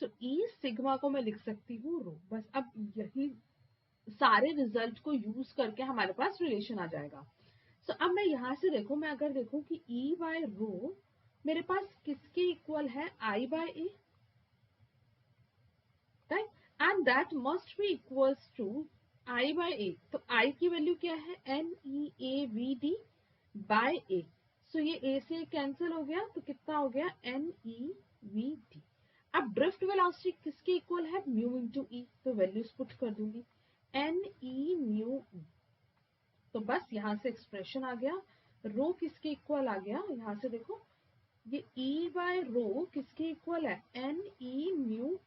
So E sigma को मैं लिख सकती हूँ रो। बस अब यही सारे रिजल्ट को यूज करके हमारे पास रिलेशन आ जाएगा। So अब मैं यहां से देखूं, मैं अगर देखूं कि E बाय रो मेरे पास किसके इक्वल है? I बाय A, राइट? And that must be equals to I by A। तो I की वैल्यू क्या है? NEAVD bye A। सो ये A से कैंसिल हो गया, तो कितना हो गया? NEVD। अब ड्रिफ्ट वेलोसिटी किसके इक्वल है? Mu into E। तो वैल्यूज पुट कर दूंगी, NE म्यू E। तो बस यहां से एक्सप्रेशन आ गया। रो किसके इक्वल आ गया? यहां से देखो, ये E बाय रो किसके इक्वल है? NE mu.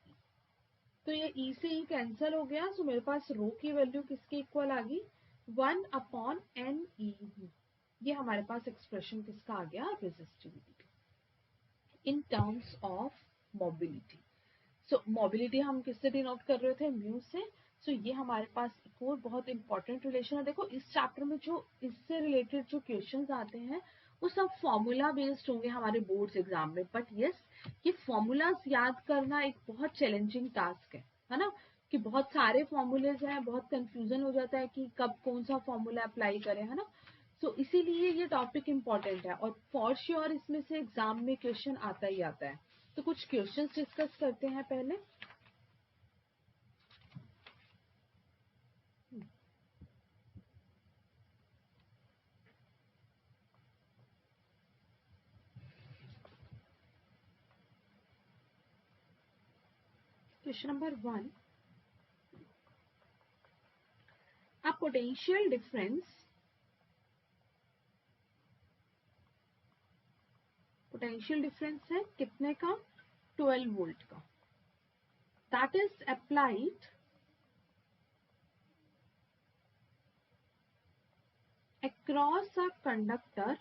तो ये E से E कैंसिल हो गया, सो मेरे पास रो की वैल्यू किसके इक्वल आ गई? 1/NEV। ये हमारे पास एक्सप्रेशन किसका आ गया? Resistivity in terms of mobility. So mobility हम किससे डिनोट कर रहे थे? म्यू से। सो ये हमारे पास एक और बहुत इंपॉर्टेंट रिलेशन है। देखो इस चैप्टर में जो इससे रिलेटेड जो क्वेश्चंस आते हैं वो सब फॉर्मूला बेस्ड होंगे हमारे बोर्ड्स एग्जाम में, बट यस ये फॉर्मूलाज याद करना एक बहुत चैलेंजिंग टास्क है ना? कि बहुत सारे फॉर्मूलेज हैं, बहुत कंफ्यूजन हो जाता है कि कब कौन सा फॉर्मूला अप्लाई करें, है ना? सो इसीलिए ये टॉपिक इंपॉर्टेंट है और फॉर श्योर इसमें से एग्जाम में क्वेश्चन आता ही आता है। तो कुछ क्वेश्चंस डिस्कस करते हैं पहले। Question number 1. A potential difference है कितने का? 12 वोल्ट का। That is applied across a conductor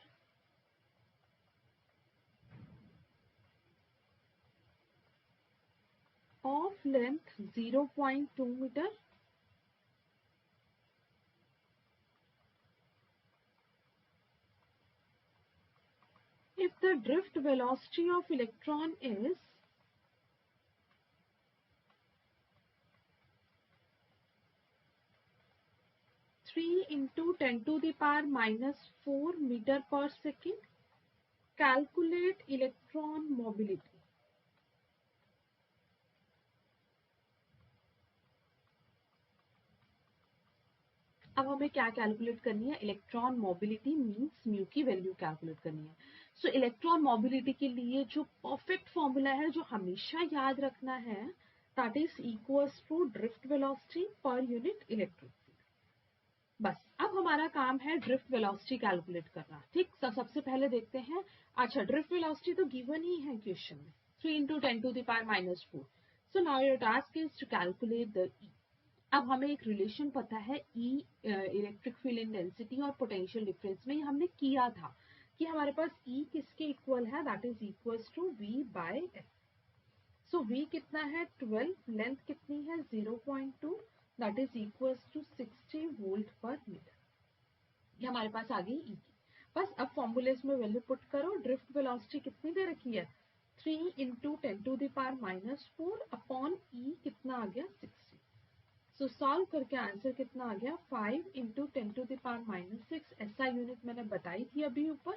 of length 0.2 meter if the drift velocity of electron is 3 into 10 to the power minus 4 meter per second. Calculate electron mobility. अब हमें क्या calculate करनी है? Electron mobility means mu की value calculate करनी है। सो electron mobility के लिए जो परफेक्ट फॉर्मूला है जो हमेशा याद रखना है, that is equals to drift velocity per unit electric field. बस अब हमारा काम है ड्रिफ्ट वेलोसिटी कैलकुलेट करना। ठीक, सबसे पहले देखते हैं। अच्छा, ड्रिफ्ट वेलोसिटी तो गिवन ही है क्वेश्चन में, 3 into 10 to the power minus 4। So now your task is to calculate the E. अब हमें एक रिलेशन पता है ई इलेक्ट्रिक फील्ड इंटेंसिटी और पोटेंशियल डिफरेंस में हमने किया था कि हमारे पास ई किसके इक्वल है? That is equals to V by F. So V कितना है? 12। लेंथ कितनी है? 0.2। That is equals to 60 volt per metre. ये हमारे पास आ गई ई की। बस अब फॉर्मूलेस में वैल्यू पुट करो। ड्रिफ्ट वेलोसिटी कितनी दे रखी है? 3 into 10 to the power minus 4 upon ई कितना आ गया? 60। सो सॉल्व करके आंसर कितना आ गया? 5 into 10 to the power minus 6। ऐसा यूनिट मैंने बताई थी अभी ऊपर,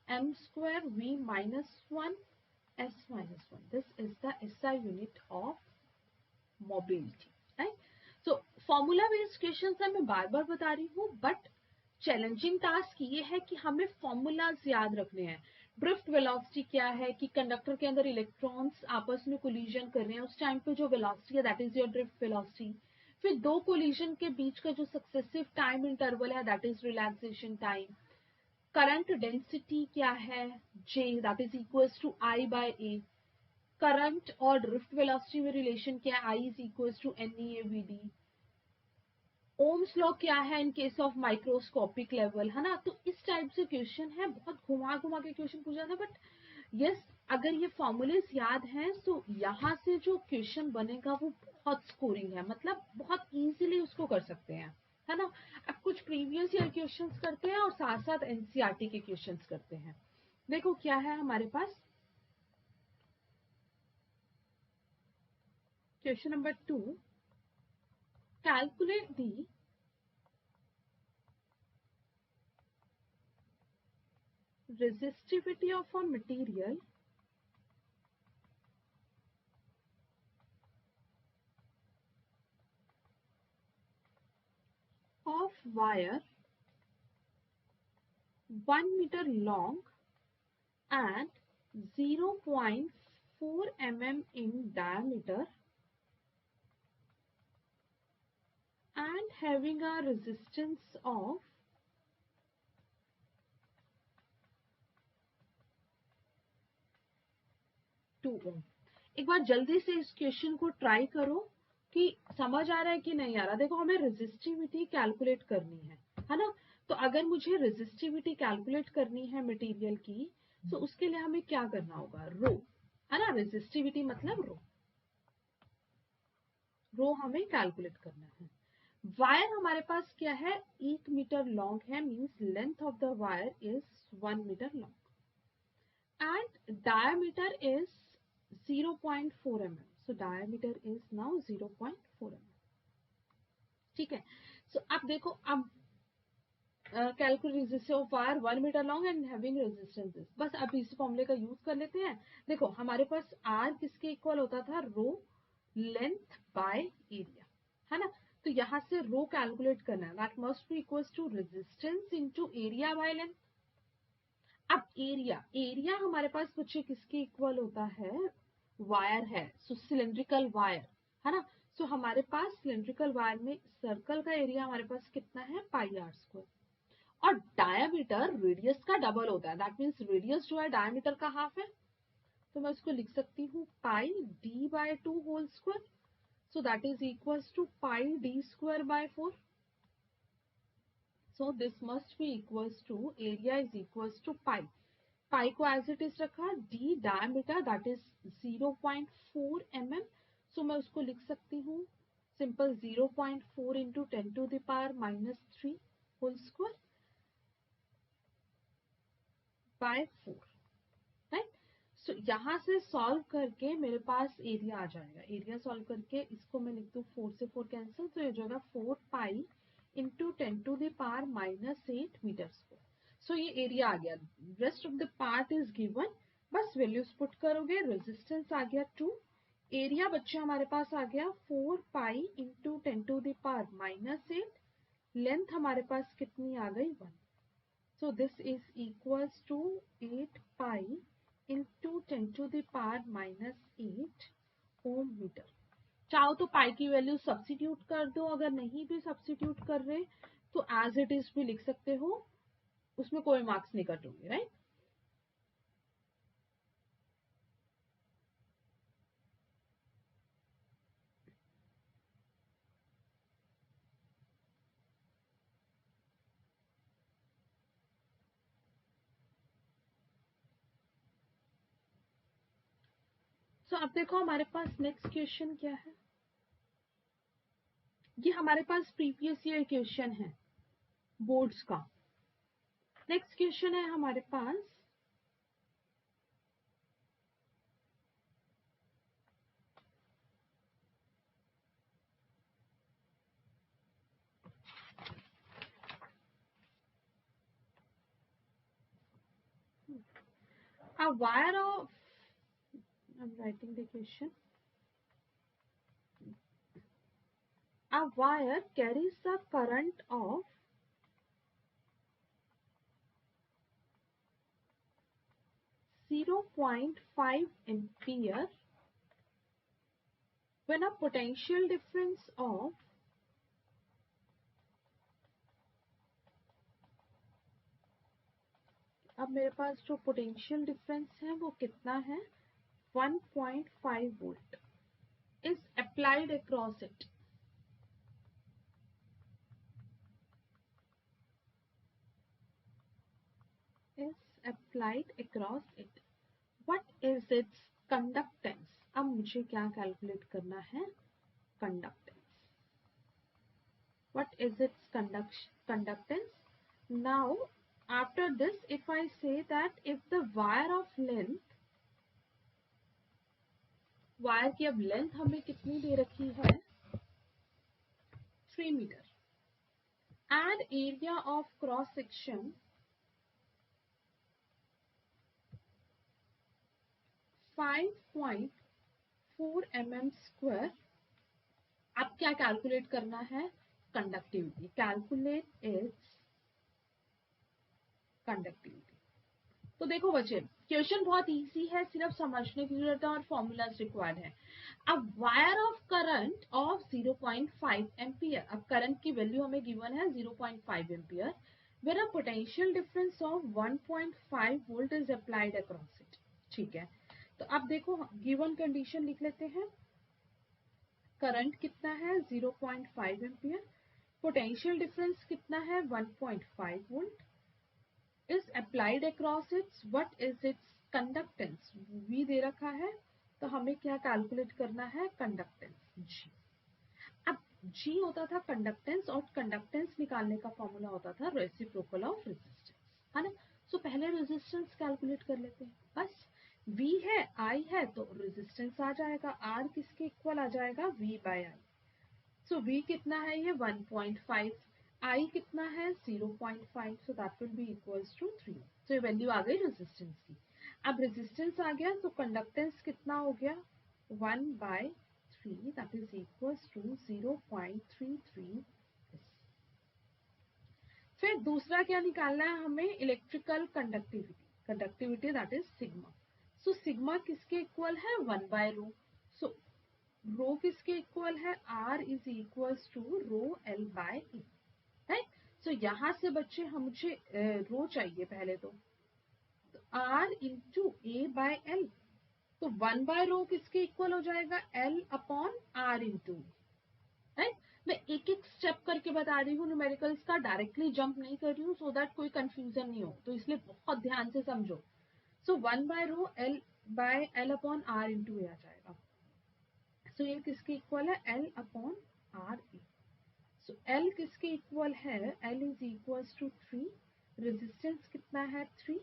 m square v minus 1 s minus 1। This is the SI unit of mobility, right? So formula based question है, मैं बार बार बता रही हूँ, बट चैलेंजिंग टास्क ये है कि हमें फॉर्मूलाज याद रखने हैं। ड्रिफ्ट वेलोसिटी क्या है? कि कंडक्टर के अंदर इलेक्ट्रॉन्स आपस में कोलिजन कर रहे हैं, उस टाइम पे जो वेलोसिटी है that is your drift velocity. फिर दो कोलिजन के बीच का जो सक्सेसिव टाइम इंटरवल है that is relaxation time. Current density क्या है? J, that is equals to I by A। Current और ड्रिफ्ट वेलोसिटी में रिलेशन क्या है? I is equals to NEAVD। Ohm's law क्या है in case of microscopic level, है ना? तो इस टाइप से क्वेश्चन है, बहुत घुमा घुमा के क्वेश्चन पूछा था, बट यस अगर ये फॉर्मूलेस याद हैं तो यहाँ से जो क्वेश्चन बनेगा वो बहुत स्कोरिंग है, मतलब बहुत इजीली उसको कर सकते हैं। है ना। अब कुछ प्रीवियस ईयर क्वेश्चंस करते हैं और साथ साथ एनसीईआरटी के क्वेश्चंस करते हैं। देखो क्या है हमारे पास, question number 2, calculate the resistivity of a material of wire 1 meter long and 0.4 mm in diameter and having a resistance of 2 ohm। एक बार जल्दी से इस क्वेश्चन को ट्राई करो कि समझ आ रहा है कि नहीं आ रहा। देखो हमें रेजिस्टिविटी कैलकुलेट करनी है ना। तो अगर मुझे रेजिस्टिविटी कैलकुलेट करनी है मटेरियल की, तो उसके लिए हमें क्या करना होगा, रो, है ना। रेजिस्टिविटी मतलब रो हमें कैलकुलेट करना है। वायर हमारे पास क्या है, 1 मीटर लॉन्ग है, means length of the wire is 1 metre long and diameter is 0.4 mm। so diameter is now 0.4 mm। ठीक है। सो अब देखो, अब calculate resistance of wire 1 metre long and having resistance, बस अब इस फॉर्मूले का यूज कर लेते हैं। देखो हमारे पास आर किसके इक्वल होता था, रो लेंथ बाय एरिया, है ना। तो यहां से रो कैलकुलेट करना है, that must be equal to resistance into area by length. अब एरिया हमारे पास बच्चे किसके इक्वल होता है, वायर है, सो सिलेंड्रिकल वायर, है ना। सो हमारे पास सिलेंड्रिकल वायर में सर्कल का एरिया हमारे पास कितना है, पाई आर स्क्वायर। और डायमीटर रेडियस का डबल होता है, दैट मीन्स रेडियस जो है डायमीटर का हाफ है। तो मैं उसको लिख सकती हूँ pi d by 2 whole square. So that is equals to pi d square by 4। So this must be equals to area is equals to pi। Pi को एज इट इज रखा, d diameter that is 0.4 mm। So मैं उसको लिख सकती हूँ simple 0.4 into 10 to the power -3 whole square by 4, right. So यहां से solve करके मेरे पास एरिया आ जाएगा। एरिया सॉल्व करके इसको मैं लिख दूं 4 से 4 कैंसिल, तो ये जो है 4 pi into 10 to the power -8 metre square. So ये एरिया आ गया, rest of the part is given, बस वैल्यूज पुट करोगे। रेजिस्टेंस आ गया 2, एरिया बच्चे हमारे पास आ गया 4 pi into 10 to the power -8, length हमारे पास कितनी आ गई 1। So this is equals to 8 pi into 10 to the power -8 ohm metre. चाहो तो पाई की वैल्यू सब्सिट्यूट कर दो, अगर नहीं भी सब्सिट्यूट कर रहे तो एज इट इज भी लिख सकते हो, उसमें कोई मार्क्स नहीं कटोगे, राइट। सो अब देखो हमारे पास नेक्स्ट क्वेश्चन क्या है। ये हमारे पास प्रीवियस ईयर क्वेश्चन है बोर्ड्स का। नेक्स्ट क्वेश्चन है हमारे पास, a wire of, I'm writing the question, a wire carries a current of 0.5 ampere when a potential difference of अब मेरे पास जो पोटेंशियल डिफरेंस है वो कितना है, 1.5 volt is applied across it। is applied across it। What is its conductance? अब मुझे क्या कैलकुलेट करना है, conductance. what is its conductance. Now after this, if I say that if the wire of length, wire की अब length हमें कितनी दे रखी है 3 metre, and area of cross section 5.4 mm square. अब क्या कैलकुलेट करना है, कंडक्टिविटी, कैलकुलेट इट्स कंडक्टिविटी। तो देखो बच्चे, क्वेश्चन बहुत इजी है, सिर्फ समझने की जरूरत है और फॉर्मूलाज रिक्वायर्ड है। अब wire of current of 0.5 ampere, अब करंट की वैल्यू हमें गिवन है 0.5 ampere, where a potential difference of 1.5 volt is applied across it. ठीक है, तो अब देखो गिवन कंडीशन लिख लेते हैं। करंट कितना है 0.5 एम्पियर, पोटेंशियल डिफरेंस कितना है 1.5 volt, is applied across its, what is its conductance, V दे रखा है, तो हमें क्या कैलकुलेट करना है, कंडक्टेंस G। अब G होता था कंडक्टेंस, और कंडक्टेंस निकालने का फॉर्मूला होता था रेसिप्रोकल ऑफ रेजिस्टेंस, है ना। सो पहले रेजिस्टेंस कैलकुलेट कर लेते हैं, बस V है I है तो रेजिस्टेंस आ जाएगा, R किसके इक्वल आ जाएगा, V by I। So V कितना है ये 1.5, I कितना है 0.5, so that will be equals to 3। तो ये वैल्यू आ गई रेजिस्टेंस की। अब रेजिस्टेंस आ गया तो कंडक्टेंस कितना हो गया 1/3, दैट इज इक्वल्स टू 0.33। फिर दूसरा क्या निकालना है हमें, electrical conductivity, conductivity that is sigma. So sigma किसके इक्वल है 1/रो, सो रो किसके इक्वल है, R is equals to rho L by E, right. So यहां से बच्चे हम मुझे रो चाहिए पहले तो R into A by L, तो 1/रो किसके इक्वल हो जाएगा, L upon R into, right. मैं एक एक स्टेप करके बता रही हूँ न्यूमेरिकल्स का, डायरेक्टली जंप नहीं कर रही हूँ सो दैट कोई कंफ्यूजन नहीं हो, तो इसलिए बहुत ध्यान से समझो। सो 1/रो L by L upon R into A आ जाएगा। सो ये किसके इक्वल है, L upon R A. So L किसके इक्वल है, L is equals to 3, resistance कितना है 3,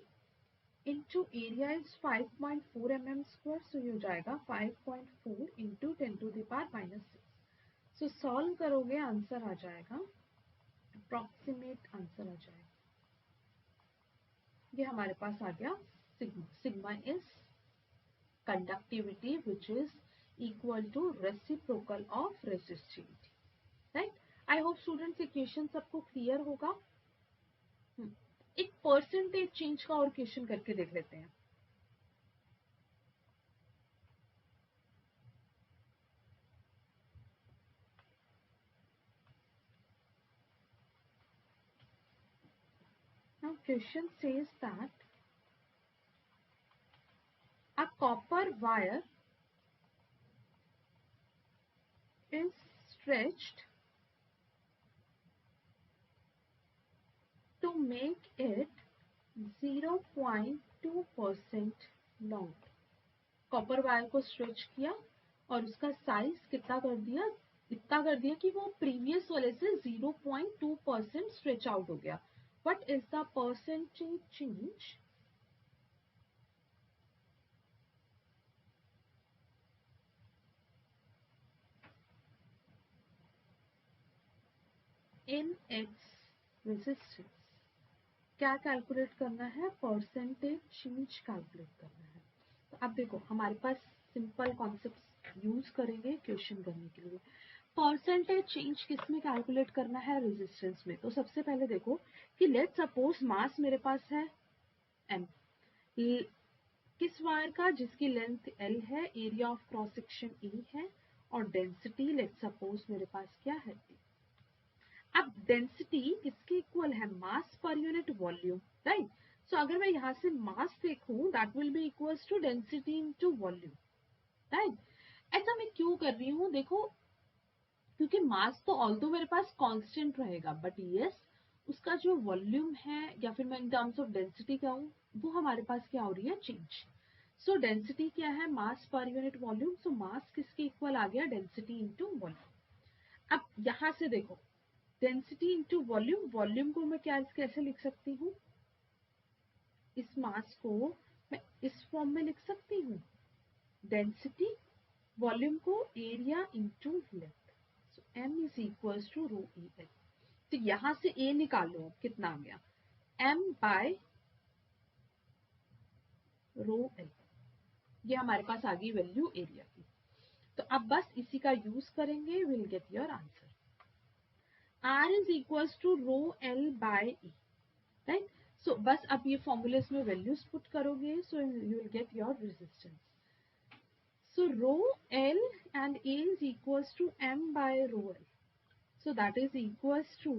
into area is 5.4 mm square, so ये हो जाएगा 5.4 इंटू 10⁻⁻6। सो सॉल्व करोगे आंसर आ जाएगा, अप्रोक्सीमेट आंसर आ जाएगा, ये हमारे पास आ गया sigma. Sigma is conductivity which is equal to reciprocal of resistivity, right. I hope students equation सबको क्लियर होगा। एक परसेंटेज चेंज का और क्वेश्चन करके देख लेते हैं। Now question says that a copper wire is stretched to make it 0.2% long। Copper wire को स्ट्रेच किया और उसका साइज कितना कर दिया, इतना कर दिया कि वो प्रीवियस वाले से 0.2% स्ट्रेच आउट हो गया। What is the percentage change in its resistance. क्या कैलकुलेट करना है, परसेंटेज चेंज कैलकुलेट करना है। तो अब देखो हमारे पास सिंपल कॉन्सेप्ट यूज करेंगे क्वेश्चन करने के लिए। परसेंटेज चेंज किस में कैलकुलेट करना है, रेजिस्टेंस में। तो सबसे पहले देखो कि लेट सपोज मास मेरे पास है m, किस वायर का, जिसकी लेंथ L है, area of cross section E है, और डेंसिटी लेट सपोज मेरे पास क्या है। अब डेंसिटी किसके इक्वल है, मास per unit volume, right. So अगर मैं यहां से मास देखूं that will be equals to density into volume, right. ऐसा मैं क्यों कर रही हूं, देखो क्योंकि मास तो ऑल्दो मेरे पास कांस्टेंट रहेगा, बट यस उसका जो वॉल्यूम है, या फिर मैं इन टर्म्स ऑफ डेंसिटी कहूँ, वो हमारे पास क्या हो रही है, चेंज। सो डेंसिटी क्या है, मास पर यूनिट वॉल्यूम। सो मास किसके इक्वल आ गया, डेंसिटी इंटू वॉल्यूम। अब यहां से देखो डेंसिटी इंटू वॉल्यूम, वॉल्यूम को मैं क्या कैसे लिख सकती हूँ, इस मास को मैं इस फॉर्म में लिख सकती हूँ, डेंसिटी, वॉल्यूम को area into length, so m is equals to rho E L. तो यहां से a निकालो, कितना आ गया, m बाय रो एल, ये हमारे पास आ गई वैल्यू एरिया की। तो अब बस इसी का यूज करेंगे, will get your answer. r is equals to rho L by E, right. So बस अब ये फॉर्मूले में वैल्यूज पुट करोगे, so you will get your resistance. So rho L and A is equals to m by rho L. So that is equals to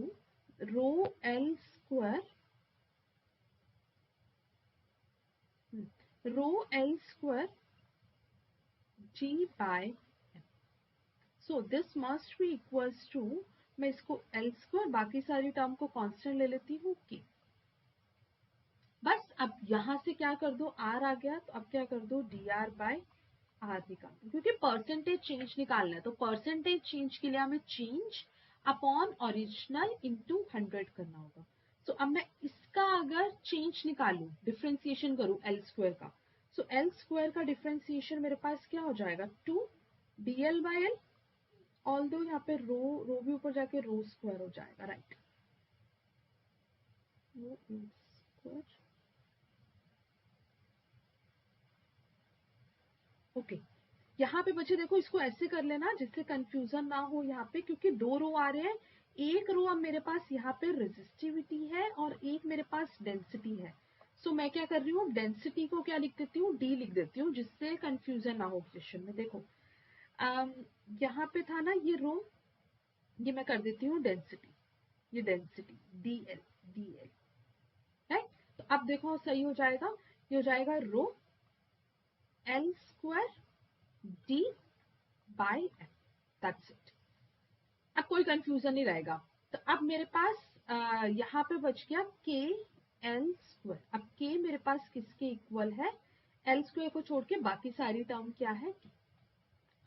rho L square, rho L square G by m. So this must be equals to, मैं इसको L square, बाकी सारी term को constant ले लेती हूँ K। बस अब यहां से क्या कर दो, R आ गया, तो अब क्या कर दो, dr by r निकाल दो, क्योंकि परसेंटेज चेंज निकालना है, तो परसेंटेज चेंज के लिए हमें चेंज अपॉन ओरिजिनल इंटू 100 करना होगा। सो अब मैं इसका अगर चेंज निकालू, डिफ्रेंसिएशन करूं एल स्क्वायर का, सो एल स्क्वायर का डिफ्रेंसिएशन मेरे पास क्या हो जाएगा, 2 dl बाय एल, ऑल दो यहाँ पे रो भी ऊपर जाके रो स्क्वायर हो जाएगा, राइट, रो स्क्वायर, ओके। यहाँ पे बच्चे देखो, इसको ऐसे कर लेना जिससे कंफ्यूजन ना हो यहाँ पे, क्योंकि दो रो आ रहे हैं, एक रो अब मेरे पास यहाँ पे रेजिस्टिविटी है और एक मेरे पास डेंसिटी है। सो मैं क्या कर रही हूँ, डेंसिटी को क्या लिख देती हूँ, डी लिख देती हूँ, जिससे कंफ्यूजन ना हो क्वेश्चन में। देखो यहाँ पे था ना ये रो, ये मैं कर देती हूँ डेंसिटी, ये density D L, D L, right. तो अब देखो सही हो जाएगा, ये हो जाएगा rho L square D by M, that's it. अब कोई कंफ्यूजन नहीं रहेगा। तो अब मेरे पास यहाँ पे बच गया के एल स्क्वायर। अब के मेरे पास किसके इक्वल है, एल स्क्वायर को छोड़ के बाकी सारी टर्म क्या है,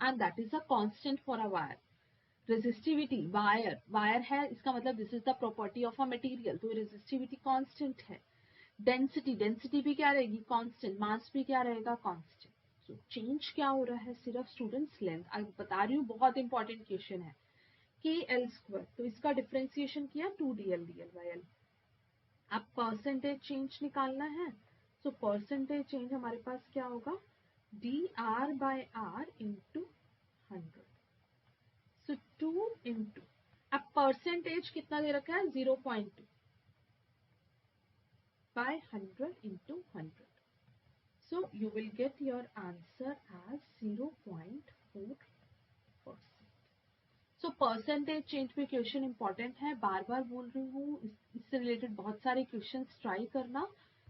and that is a constant for a wire. Resistivity, wire wire है, इसका मतलब this is the property of a material, तो रेजिस्टिविटी कांस्टेंट है। डेंसिटी, डेंसिटी भी क्या रहेगी, कांस्टेंट, मास भी क्या रहेगा, कांस्टेंट। सो चेंज क्या हो रहा है, सिर्फ स्टूडेंट्स लेंथ। अब बता रही हूँ, बहुत इंपॉर्टेंट क्वेश्चन है। के एल स्क्वायर, तो इसका डिफ्रेंसिएशन किया 2 dl dl by l। अब परसेंटेज चेंज निकालना है, सो परसेंटेज चेंज हमारे पास क्या होगा, dr by r into 100, so 2 into, अब परसेंटेज कितना दे रखा है, 0.2 by 100 into 100, so you will get your answer as 0.4%। So percentage change पे क्वेश्चन इंपॉर्टेंट है, बार बार बोल रही हूँ, इससे रिलेटेड बहुत सारे क्वेश्चन ट्राई करना,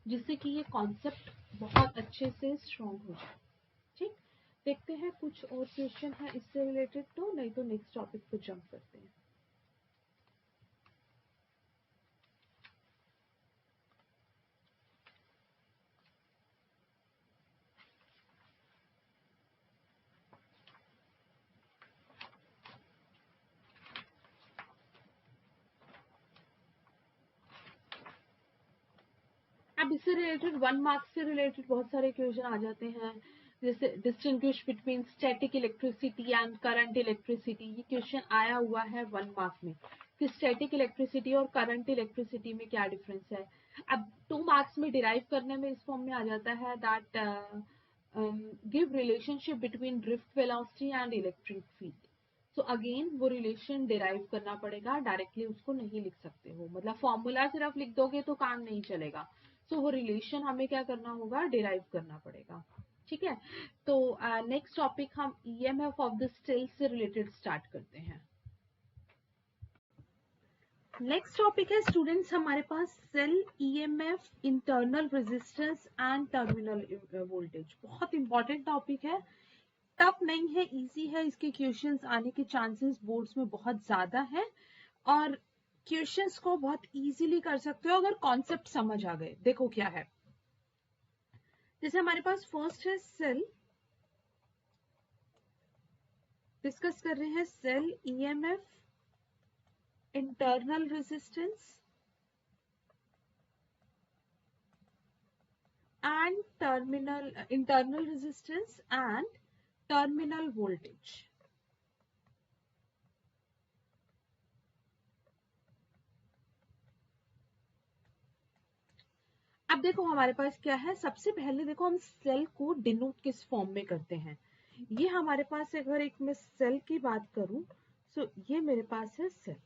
जिससे कि ये कॉन्सेप्ट बहुत अच्छे से स्ट्रॉन्ग हो जाए। ठीक, देखते हैं कुछ और क्वेश्चन है इससे रिलेटेड, तो नहीं तो नेक्स्ट टॉपिक पे जंप करते हैं। अब इससे रिलेटेड 1 मार्क्स से रिलेटेड बहुत सारे क्वेश्चन आ जाते हैं, जैसे distinguish between static electricity and current electricity. ये क्वेश्चन आया हुआ है 1 मार्क में कि स्टैटिक इलेक्ट्रिसिटी और करंट इलेक्ट्रिसिटी में क्या डिफरेंस है। अब 2 मार्क्स में डिराइव करने में इस फॉर्म में आ जाता है, that give relationship between drift velocity and electric field. So again वो रिलेशन डिराइव करना पड़ेगा, डायरेक्टली उसको नहीं लिख सकते हो, मतलब फॉर्मूला सिर्फ लिख दोगे तो काम नहीं चलेगा। सो वो रिलेशन हमें क्या करना होगा, डिराइव करना पड़ेगा। ठीक है, तो नेक्स्ट टॉपिक हम ईएमएफ ऑफ द सेल से रिलेटेड स्टार्ट करते हैं। नेक्स्ट टॉपिक है स्टूडेंट्स हमारे पास cell EMF, internal resistance and terminal voltage. बहुत इंपॉर्टेंट टॉपिक है, टफ नहीं है, इजी है, इसके क्वेश्चंस आने के चांसेस बोर्ड्स में बहुत ज्यादा है, और क्वेश्चंस को बहुत इजीली कर सकते हो अगर कॉन्सेप्ट समझ आ गए। देखो क्या है, जैसे हमारे पास फर्स्ट है सेल, डिस्कस कर रहे हैं cell EMF internal resistance and internal resistance and terminal voltage. अब देखो हमारे पास क्या है, सबसे पहले देखो हम सेल को डिनोट किस फॉर्म में करते हैं। ये हमारे पास अगर एक मैं सेल की बात करूं, सो ये मेरे पास है सेल।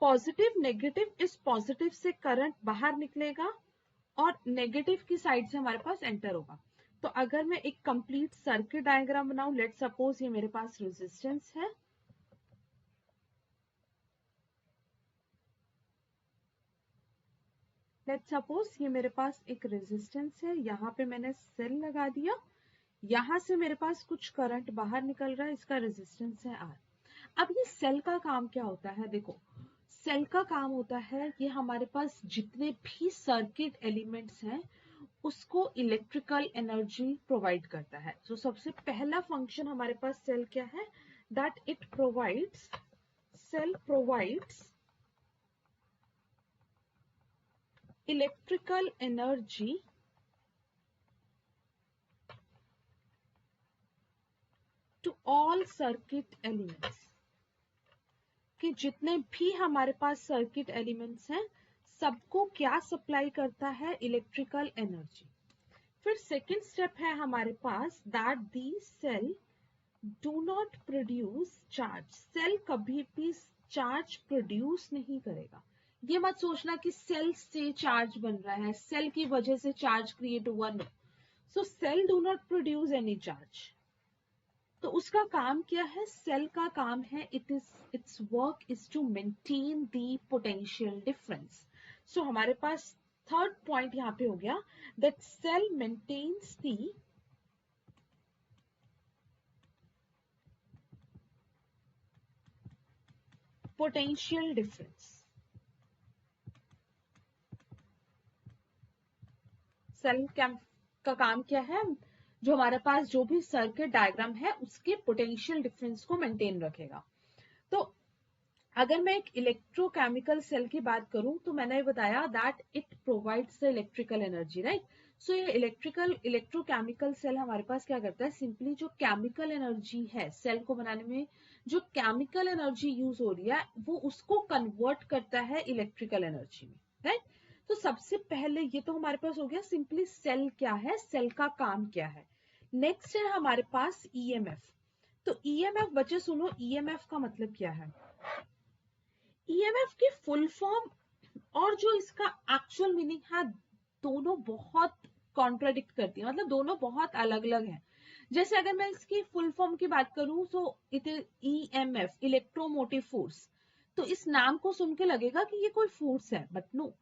पॉजिटिव नेगेटिव, इस पॉजिटिव से करंट बाहर निकलेगा और नेगेटिव की साइड से हमारे पास एंटर होगा। तो अगर मैं एक कंप्लीट सर्किट डायग्राम बनाऊं, लेट सपोज ये मेरे पास रेजिस्टेंस है, लेट सपोज ये मेरे पास एक रेजिस्टेंस है, यहाँ पे मैंने सेल लगा दिया, यहां से मेरे पास कुछ करंट बाहर निकल रहा है, इसका रेजिस्टेंस है आर। अब ये सेल का काम क्या होता है, देखो सेल का काम होता है ये हमारे पास जितने भी सर्किट एलिमेंट्स हैं उसको इलेक्ट्रिकल एनर्जी प्रोवाइड करता है। तो सबसे पहला फंक्शन हमारे पास सेल क्या है, that it provides, cell provides electrical energy to all circuit elements, कि जितने भी हमारे पास सर्किट एलिमेंट्स हैं सबको क्या सप्लाई करता है, इलेक्ट्रिकल एनर्जी। फिर सेकेंड स्टेप है हमारे पास, that the cell do not produce charge, cell कभी भी चार्ज प्रोड्यूस नहीं करेगा। ये मत सोचना कि सेल से चार्ज बन रहा है, सेल की वजह से चार्ज क्रिएट हुआ, no. So cell do not produce any charge. तो उसका काम क्या है, सेल का काम है, it's work is to maintain the potential difference. So हमारे पास थर्ड पॉइंट यहाँ पे हो गया, that cell maintains the potential difference. Cell का काम क्या है, जो हमारे पास जो भी सर्किट डायग्राम है उसके पोटेंशियल डिफरेंस को मेंटेन रखेगा। तो अगर मैं एक इलेक्ट्रोकेमिकल सेल की बात करूं तो मैंने बताया that it provides the electrical energy, right. So ये इलेक्ट्रोकेमिकल सेल हमारे पास क्या करता है, सिंपली जो केमिकल एनर्जी है सेल को बनाने में, जो केमिकल एनर्जी यूज हो रही है वो उसको कन्वर्ट करता है इलेक्ट्रिकल एनर्जी में, राइट। तो सबसे पहले ये तो हमारे पास हो गया सिंपली सेल क्या है, सेल का काम क्या है। नेक्स्ट है हमारे पास ईएमएफ। तो ईएमएफ बच्चे सुनो, ईएमएफ का मतलब क्या है, ईएमएफ की फुल फॉर्म और जो इसका एक्चुअल मीनिंग है दोनों बहुत कॉन्ट्राडिक्ट करती है, मतलब दोनों बहुत अलग अलग हैं। जैसे अगर मैं इसकी फुल फॉर्म की बात करूं तो it is EMF, electromotive force. तो इस नाम को सुन के लगेगा कि ये कोई फोर्स है, बट नो।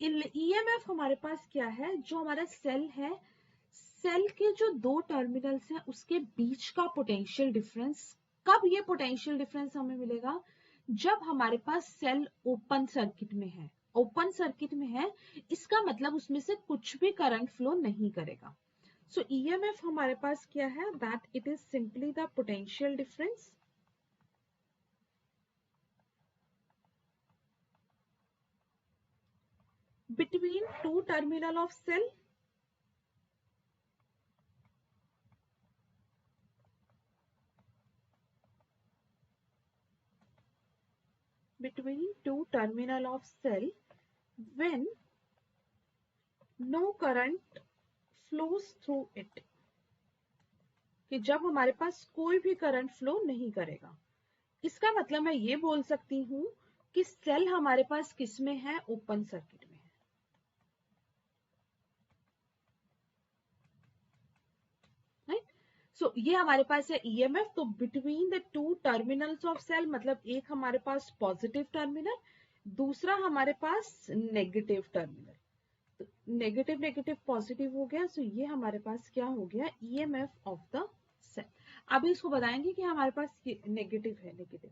ईएमएफ हमारे पास क्या है, जो हमारा सेल है, सेल के जो दो टर्मिनल्स हैं उसके बीच का पोटेंशियल डिफरेंस। कब ये पोटेंशियल डिफरेंस हमें मिलेगा, जब हमारे पास सेल ओपन सर्किट में है। ओपन सर्किट में है इसका मतलब उसमें से कुछ भी करंट फ्लो नहीं करेगा। सो ईएमएफ हमारे पास क्या है, that it is simply the potential difference between two terminal of cell when no current flows through it, कि जब हमारे पास कोई भी करंट फ्लो नहीं करेगा। इसका मतलब मैं ये बोल सकती हूं कि सेल हमारे पास किस में है, ओपन सर्किट में है। सो ये हमारे पास है ईएमएफ। तो between the two terminals of cell, मतलब एक हमारे पास पॉजिटिव टर्मिनल, दूसरा हमारे पास नेगेटिव टर्मिनल। तो नेगेटिव नेगेटिव पॉजिटिव हो गया, सो ये हमारे पास क्या हो गया, ईएमएफ ऑफ द सेल। अभी इसको बताएंगे कि हमारे पास नेगेटिव है, नेगेटिव।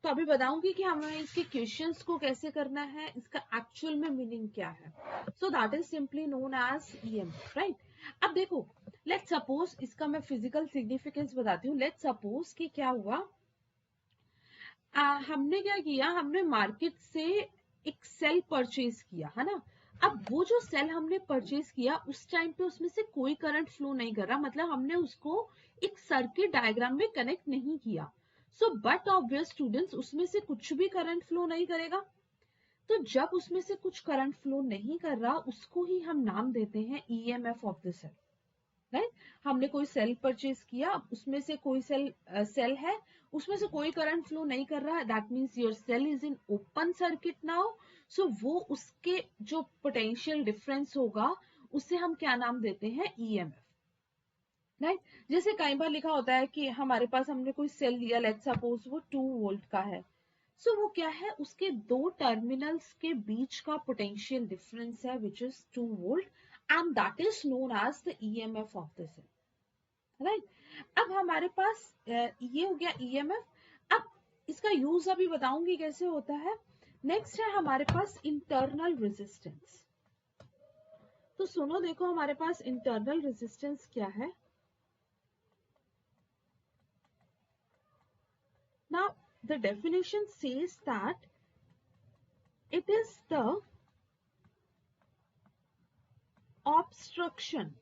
तो अभी बताऊंगी कि हमें इसके क्वेश्चंस को कैसे करना है, इसका एक्चुअल में मीनिंग क्या है। So that is simply known as EMF, right. अब देखो, लेट सपोज, इसका मैं फिजिकल सिग्निफिकेंस बताती हूँ। लेट सपोज कि क्या हुआ हमने क्या किया, हमने मार्केट से एक सेल परचेज किया है ना। अब वो जो सेल हमने परचेज किया उस टाइम पे उसमें से कोई करंट फ्लो नहीं कर रहा, मतलब हमने उसको एक सर्किट डायग्राम में कनेक्ट नहीं किया। सो बट ऑब्वियस स्टूडेंट्स, उसमें से कुछ भी करंट फ्लो नहीं करेगा। तो जब उसमें से कुछ करंट फ्लो नहीं कर रहा, उसको ही हम नाम देते हैं EMF of the cell. Right, हमने कोई सेल परचेज किया, उसमें से कोई सेल है, उसमें से कोई करंट फ्लो नहीं कर रहा, that means your cell is in open circuit now. So वो उसके जो पोटेंशियल डिफरेंस होगा उसे हम क्या नाम देते हैं, ईएमएफ। राइट, जैसे कई बार लिखा होता है कि हमारे पास हमने कोई सेल लिया, लेट्स सपोज वो 2 वोल्ट का है। सो वो क्या है, उसके दो टर्मिनल्स के बीच का पोटेंशियल डिफरेंस है which is 2 volt, and that is known as the EMF of the cell. Right, अब हमारे पास ये हो गया ईएमएफ। अब इसका यूज अभी बताऊंगी कैसे होता है। नेक्स्ट है हमारे पास इंटरनल रेजिस्टेंस। तो सुनो, देखो हमारे पास इंटरनल रेजिस्टेंस क्या है। Now, the definition says that it is the obstruction.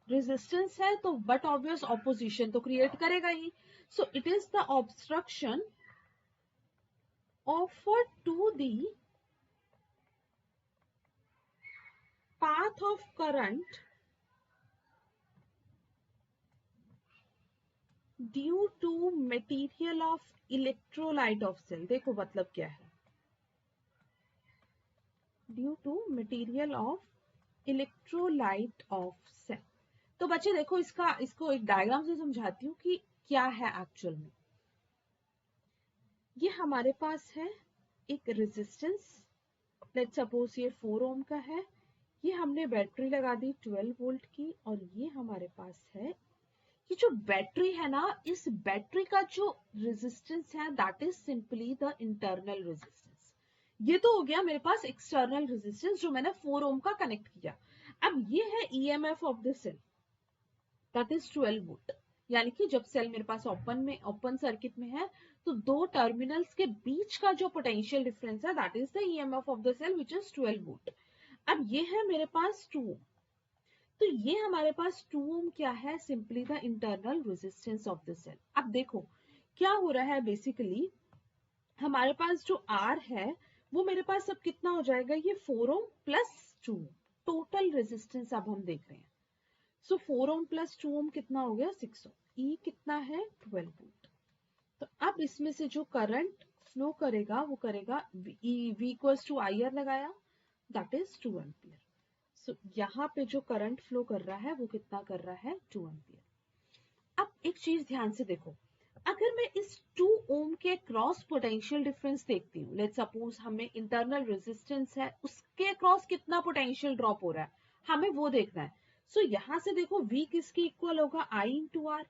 Resistance है तो but obvious opposition तो create करेगा ही. So it is the obstruction offered to the path of current due to material of electrolyte of cell. देखो मतलब क्या है, due to material of electrolyte of cell. तो बच्चे देखो, इसको एक डायग्राम से समझाती हूँ कि क्या है एक्चुअल में। ये हमारे पास है एक रेजिस्टेंस, लेट्स सपोज ये 4 ओम का है, ये हमने बैटरी लगा दी 12 वोल्ट की, और ये हमारे पास है, ये जो बैटरी है ना, इस बैटरी का जो रेजिस्टेंस है that is simply the internal resistance. ये तो हो गया मेरे पास एक्सटर्नल रेजिस्टेंस जो मैंने 4 ओम का कनेक्ट किया। अब ये है EMF of the cell, that is 12 volt. यानी कि जब सेल मेरे पास ओपन सर्किट में है, तो दो टर्मिनल्स के बीच का जो पोटेंशियल डिफरेंस है that is the EMF of the cell which is 12 volt. अब ये है मेरे पास 2 ओम। तो ये हमारे पास 2 ओम क्या है, simply the internal resistance of the cell. अब देखो क्या हो रहा है, बेसिकली हमारे पास जो आर है वो मेरे पास अब कितना हो जाएगा, ये 4 ओम प्लस 2 टोटल रेजिस्टेंस अब हम देख रहे हैं। सो 4 ओम प्लस 2 ओम कितना हो गया, 6 ओम। ई कितना है, 12 वोल्ट। तो अब इसमें से जो करंट फ्लो करेगा वो करेगा V equals to I R लगाया, दैट इज 2 एम्पियर। सो यहाँ पे जो करंट फ्लो कर रहा है वो कितना कर रहा है, 2 एम्पियर। अब एक चीज ध्यान से देखो, अगर मैं इस 2 ओम के क्रॉस पोटेंशियल डिफरेंस देखती हूँ, लेट्स सपोज हमें इंटरनल रेजिस्टेंस है, उसके क्रॉस कितना पोटेंशियल ड्रॉप हो रहा है, हमें वो देखना है। सो यहां से देखो V किसके इक्वल होगा, I into R.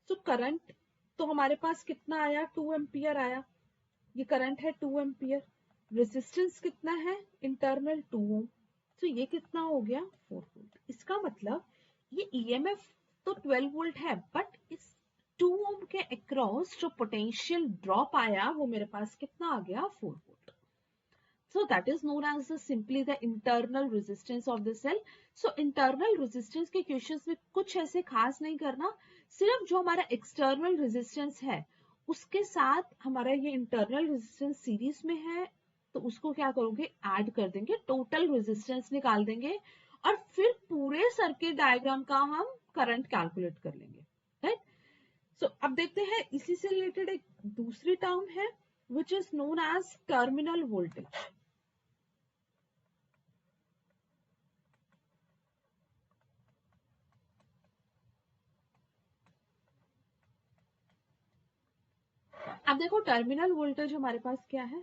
So current तो हमारे पास कितना आया, 2 एम्पियर आया, ये करंट है 2 एम्पियर। रेजिस्टेंस कितना है, इंटरनल 2 ओम। तो ये कितना हो गया, 4 वोल्ट। इसका मतलब ये ईएमएफ तो 12 वोल्ट है, बट इस 2 ओम के अक्रॉस जो पोटेंशियल ड्रॉप आया वो मेरे पास कितना आ गया, 4 volt. So that is known as simply the internal resistance of the cell. So internal resistance के क्वेश्चंस में कुछ ऐसे खास नहीं करना, सिर्फ जो हमारा external resistance है उसके साथ हमारा ये internal resistance सीरीज में है, तो उसको क्या करोगे, ऐड कर देंगे, टोटल रेजिस्टेंस निकाल देंगे, और फिर पूरे सर्किट डायग्राम का हम करंट कैलकुलेट कर लेंगे। राइट, सो अब देखते हैं इसी से रिलेटेड एक दूसरी टर्म है which is known as terminal voltage. अब देखो टर्मिनल वोल्टेज हमारे पास क्या है,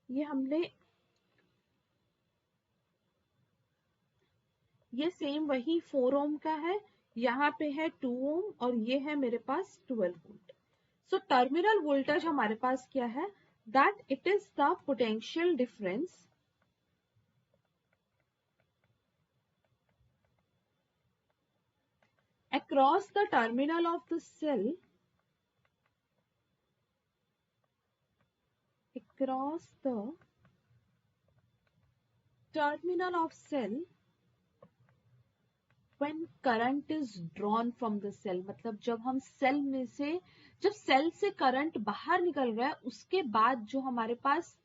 ये हमने ये सेम वही 4 ओम का है, यहाँ पे है 2 ओम, और ये है मेरे पास 12 वोल्ट। सो टर्मिनल वोल्टेज हमारे पास क्या है, that it is the potential difference across the terminal of the cell, across the terminal of cell when current is drawn from the cell, मतलब जब हम सेल में से, जब सेल से करंट बाहर निकल रहा है उसके बाद जो हमारे पास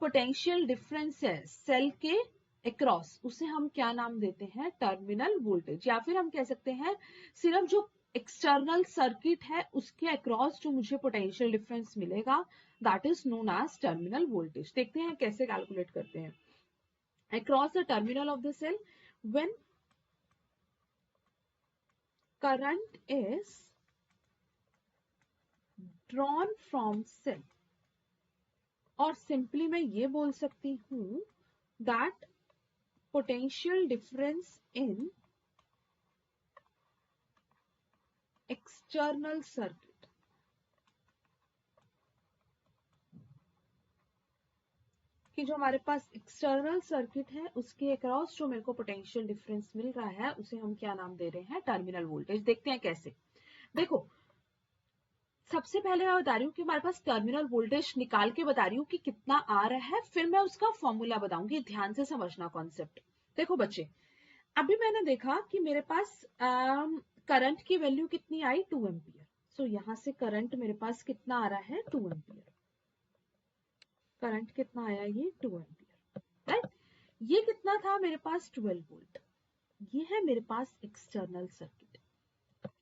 पोटेंशियल डिफरेंस है सेल के अक्रॉस, उसे हम क्या नाम देते हैं? Terminal voltage. या फिर हम कह सकते हैं सिर्फ जो एक्सटर्नल सर्किट है उसके अक्रॉस जो मुझे पोटेंशियल डिफरेंस मिलेगा, that is known as terminal voltage. देखते हैं कैसे कैलकुलेट करते हैं। Across the terminal of the cell when current is drawn from cell, और सिंपली मैं ये बोल सकती हूं that potential difference in external circuit, कि जो हमारे पास एक्सटर्नल सर्किट है उसके अक्रॉस जो मेरे को पोटेंशियल डिफरेंस मिल रहा है उसे हम क्या नाम दे रहे हैं? Terminal voltage. देखते हैं कैसे। देखो सबसे पहले मैं बता रही हूँ कि हमारे पास टर्मिनल वोल्टेज निकाल के बता रही हूँ कि कितना आ रहा है, फिर मैं उसका फॉर्मूला बताऊंगी। ध्यान से समझना कॉन्सेप्ट। देखो बच्चे, अभी मैंने देखा कि मेरे पास करंट की वैल्यू कितनी आई? 2 एम्पियर। सो यहां से करंट मेरे पास कितना आ रहा है? 2 एम्पियर। करंट कितना आया? ये 2 एम्पियर, राइट। ये कितना था मेरे पास? 12 वोल्ट। ये है मेरे पास एक्सटर्नल सर्किट,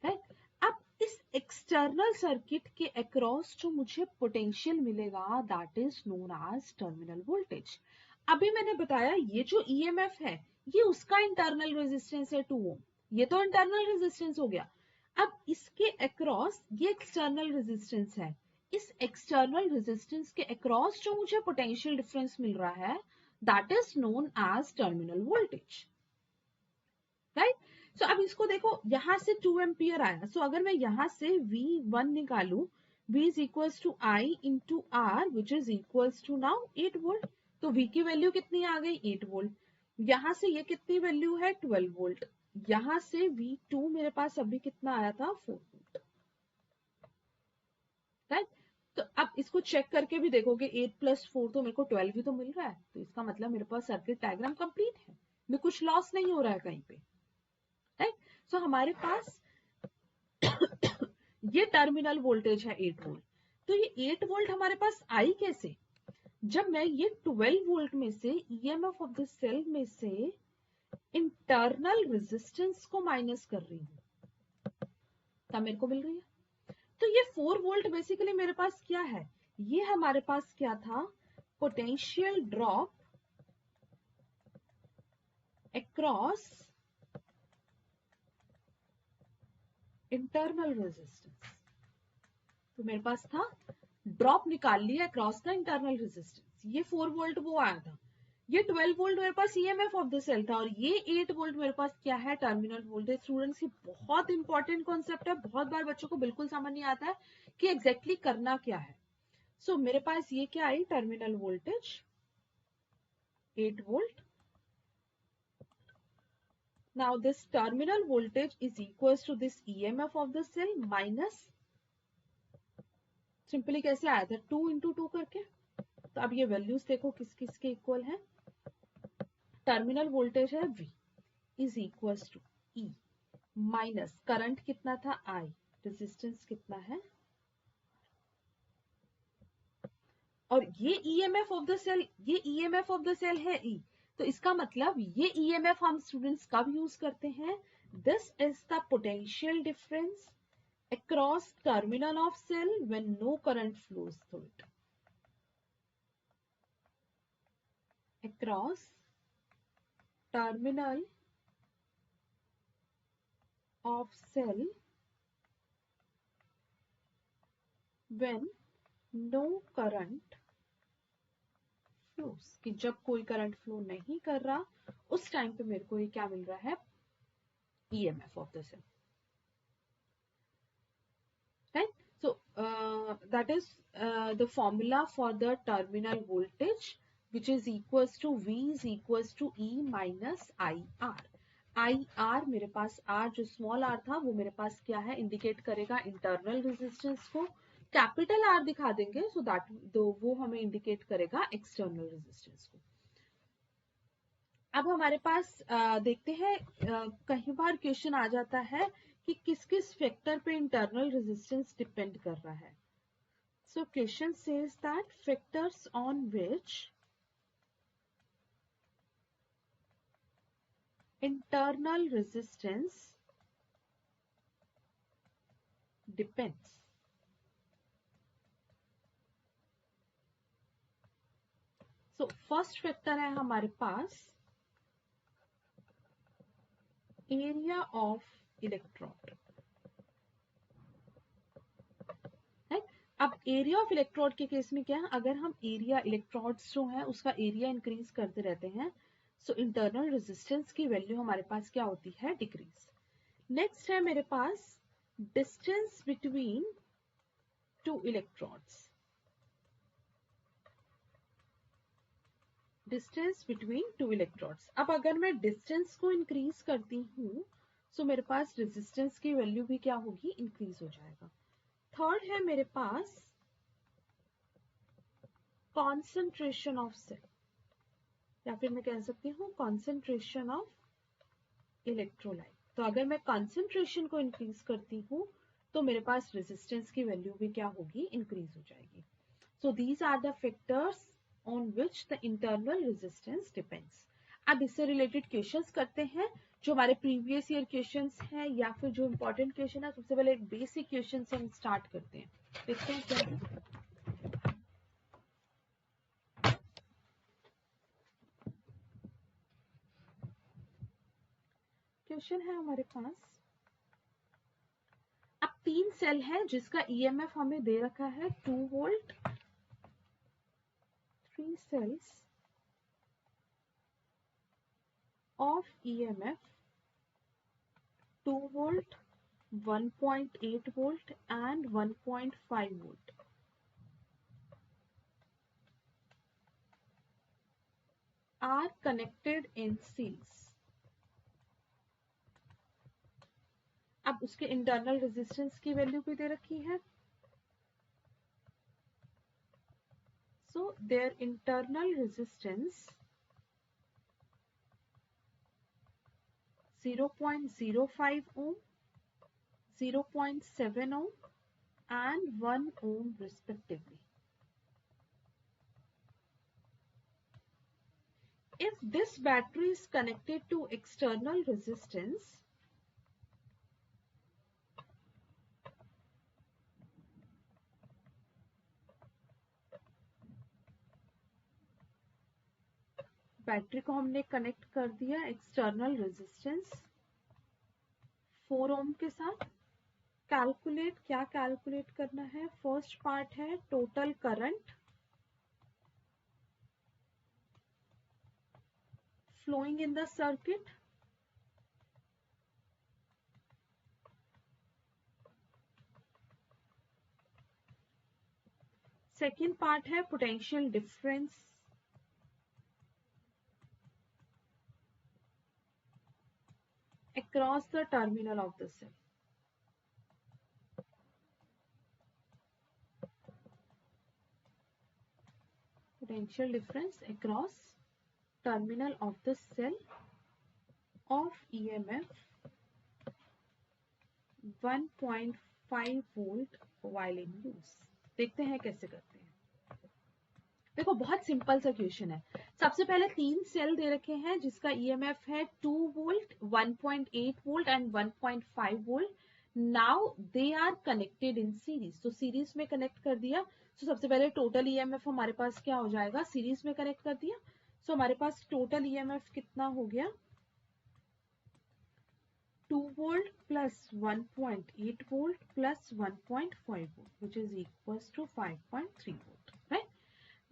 राइट। अब इस एक्सटर्नल सर्किट के अक्रॉस जो मुझे पोटेंशियल मिलेगा that is known as terminal voltage. अभी मैंने बताया ये जो ईएमएफ है ये उसका इंटरनल रेजिस्टेंस है 2 ओम, ये तो इंटरनल रेजिस्टेंस हो गया। अब इसके अक्रॉस ये एक्सटर्नल रेजिस्टेंस है, इस एक्सटर्नल रेजिस्टेंस के अक्रॉस जो मुझे पोटेंशियल डिफरेंस मिल रहा है that is known as terminal voltage, right. So अब इसको देखो, यहां से 2 एम्पियर आया। सो अगर मैं यहां से V1 निकालू, V is equals to I into R which is equals to now 8 volt. तो V की वैल्यू कितनी आ गई? 8 वोल्ट। यहां से ये कितनी वैल्यू है? 12 वोल्ट। यहां से V2 मेरे पास अभी कितना आया था? 4 वोल्ट, राइट। तो अब इसको चेक करके भी देखोगे 8 प्लस 4 तो मेरे को 12 ही तो मिल रहा है। तो इसका मतलब मेरे पास सर्किट डायग्राम कंप्लीट है, में कुछ लॉस नहीं हो रहा है कहीं पे, राइट। सो हमारे पास ये टर्मिनल वोल्टेज है 8 वोल्ट। तो ये 8 वोल्ट हमारे पास आई कैसे? जब मैं ये 12 वोल्ट में से ईएमएफ ऑफ द सेल में से इंटरनल रेजिस्टेंस को माइनस कर रही हूं तब मेरे को मिल रही है। तो ये 4 वोल्ट बेसिकली मेरे पास क्या है? ये हमारे पास क्या था? Potential drop across internal resistance. तो मेरे पास था ड्रॉप निकाल लिया अक्रॉस द इंटरनल रेजिस्टेंस। ये 4 वोल्ट वो आया था, ये 12 वोल्ट मेरे पास ईएमएफ ऑफ द सेल था, और ये 8 वोल्ट मेरे पास क्या है? Terminal voltage. स्टूडेंट्स ये बहुत इंपॉर्टेंट कॉन्सेप्ट है, बहुत बार बच्चों को बिल्कुल समझ नहीं आता है कि एग्जैक्टली करना क्या है। सो मेरे पास ये क्या आई? Terminal voltage 8 volt. Now this terminal voltage is equals to this EMF of the cell minus, simply कैसे आया था? 2 इंटू 2 करके। तो अब ये वैल्यूज देखो किस किस के इक्वल है। टर्मिनल वोल्टेज है V is equals to E minus current कितना था? I, रेजिस्टेंस कितना है? और ये ईएमएफ ऑफ द सेल, ये ईएमएफ ऑफ द सेल है E। तो इसका मतलब ये ईएमएफ हम स्टूडेंट्स कब यूज करते हैं? This is the potential difference across terminal of cell when no current flows through it. Across terminal of cell when no current flows, कि जब कोई करंट फ्लो नहीं कर रहा उस टाइम पे मेरे को ये क्या मिल रहा है? EMF of the cell, right? So that is the formula for the terminal voltage which is equals to V is equals to E minus IR. I R, मेरे पास आर जो स्मॉल आर था वो मेरे पास क्या है, इंडिकेट करेगा internal resistance को। Capital R दिखा देंगे सो दैट वो हमें इंडिकेट करेगा एक्सटर्नल रेजिस्टेंस को। अब हमारे पास देखते हैं कई बार क्वेश्चन आ जाता है कि किस किस फैक्टर पे इंटरनल रेजिस्टेंस डिपेंड कर रहा है। So question says that factors on which internal resistance depends. So first factor है हमारे पास area of electrode. Right? अब एरिया ऑफ इलेक्ट्रोड के केस में क्या है, अगर हम एरिया इलेक्ट्रोड्स जो है उसका एरिया इंक्रीज करते रहते हैं सो इंटरनल रेजिस्टेंस की वैल्यू हमारे पास क्या होती है, डिक्रीज। नेक्स्ट है मेरे पास distance between two electrodes, distance between two electrodes. अब अगर मैं डिस्टेंस को इंक्रीज करती हूँ सो मेरे पास रेजिस्टेंस की वैल्यू भी क्या होगी, इंक्रीज हो जाएगा। थर्ड है मेरे पास कॉन्सेंट्रेशन ऑफ सेल, या फिर मैं कह सकती हूँ कॉन्सेंट्रेशन ऑफ इलेक्ट्रोलाइट। तो अगर मैं कॉन्सेंट्रेशन को इंक्रीज करती हूँ तो मेरे पास रेजिस्टेंस की वैल्यू भी क्या होगी, इंक्रीज हो जाएगी। So these are the factors on which the internal resistance depends. अब इससे रिलेटेड क्वेश्चंस करते हैं जो हमारे प्रीवियस ईयर क्वेश्चंस हैं या फिर जो इंपॉर्टेंट क्वेश्चन है। सबसे पहले एक बेसिक क्वेश्चन से हम स्टार्ट करते हैं, देखते हैं क्या है। क्वेश्चन है हमारे पास, अब 3 सेल है जिसका ईएमएफ हमें दे रखा है 2 volt, 3 cells of EMF 2 volt, 1.8 volt and 1.5 volt are connected in series. अब उसके इंटरनल रेजिस्टेंस की वैल्यू भी दे रखी है। So their internal resistance 0.05 ohm, 0.7 ohm and 1 ohm respectively. If this battery is connected to external resistance, battery को हमने connect कर दिया एक्सटर्नल रेजिस्टेंस 4 ओम के साथ। कैलकुलेट, क्या कैलकुलेट करना है, फर्स्ट पार्ट है total current flowing in the circuit, second part है potential difference, across the terminal of the cell. Potential difference across terminal of the cell of EMF 1.5 volt while in use. देखते हैं कैसे करते हैं। देखो बहुत simple सा क्वेश्चन है। सबसे पहले 3 सेल दे रखे हैं जिसका ईएमएफ है 2 volt, 1.8 volt and 1.5 volt. Now they are connected in series, तो सीरीज में कनेक्ट कर दिया। तो सबसे पहले टोटल ईएमएफ हमारे पास क्या हो जाएगा, सीरीज में कनेक्ट कर दिया। सो हमारे पास टोटल ईएमएफ कितना हो गया, 2 volt plus 1.8 volt plus 1.5 volt, which is equals to 5.3 volt, right?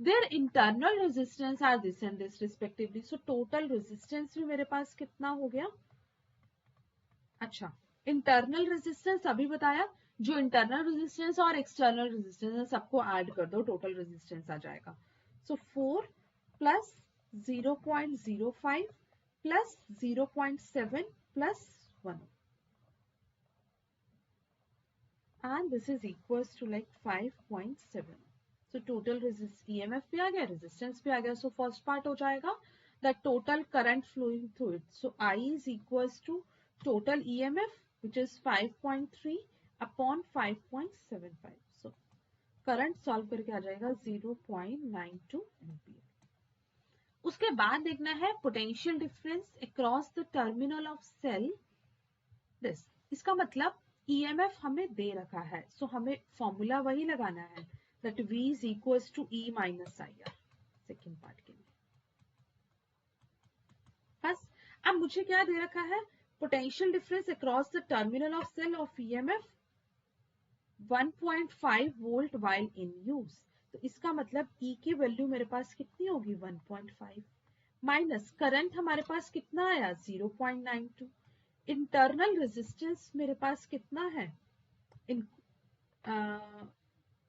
Their internal resistance are this and this respectively. So total resistance भी मेरे पास कितना हो गया। अच्छा, इंटरनल रेजिस्टेंस अभी बताया, जो इंटरनल रेजिस्टेंस और एक्सटर्नल रेजिस्टेंस है सबको ऐड कर दो, टोटल रेजिस्टेंस आ जाएगा। सो 4 plus 0.05 plus 0.7 plus 1 and this is equals to like 5.7. So total EMF भी आ गया, resistance भी आ गया. So first part हो जाएगा the total current flowing through it. So I is equals to total EMF which is 5.3 upon 5.75. So current solve करके आ जाएगा 0.92 ampere. उसके बाद देखना है potential difference across the terminal of cell this. इसका मतलब EMF हमें दे रखा है, सो हमें फॉर्मूला वही लगाना है that V is equals to E minus IR second part के लिए. बस अब मुझे क्या दे रखा है, potential difference across the terminal of cell of EMF 1.5 volt while in use. तो इसका मतलब E की वैल्यू मेरे पास कितनी होगी 1.5 माइनस करंट हमारे पास कितना आया 0.92. इंटरनल रेजिस्टेंस मेरे पास कितना है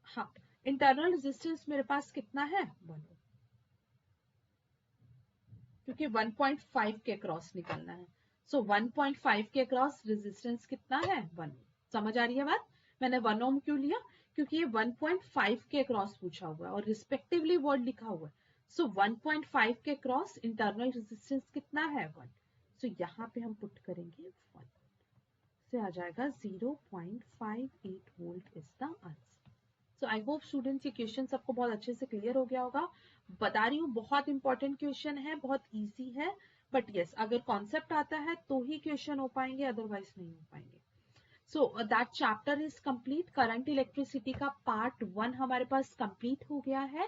हाँ इंटरनल रेजिस्टेंस मेरे पास कितना है 1 ओम, क्योंकि 1.5 के क्रॉस निकलना है. सो 1.5 के क्रॉस रेजिस्टेंस कितना है 1 ओम. समझ आ रही है बात. मैंने 1 ओम क्यों लिया, क्योंकि ये 1.5 के क्रॉस पूछा हुआ है और रिस्पेक्टिवली वर्ड लिखा हुआ है. सो 1.5 के क्रॉस इंटरनल रेजिस्टेंस कितना है 1. सो यहाँ पे हम पुट करेंगे 1 से आ जाएगा 0.58 volt is the answer. So I hope students ये क्वेश्चन सबको बहुत अच्छे से क्लियर हो गया होगा. बता रही हूँ बहुत इंपॉर्टेंट क्वेश्चन है, बहुत इजी है, बट यस अगर कॉन्सेप्ट आता है तो ही क्वेश्चन हो पाएंगे, अदरवाइज नहीं हो पाएंगे. So that chapter is complete. Current electricity का पार्ट 1 हमारे पास कंप्लीट हो गया है.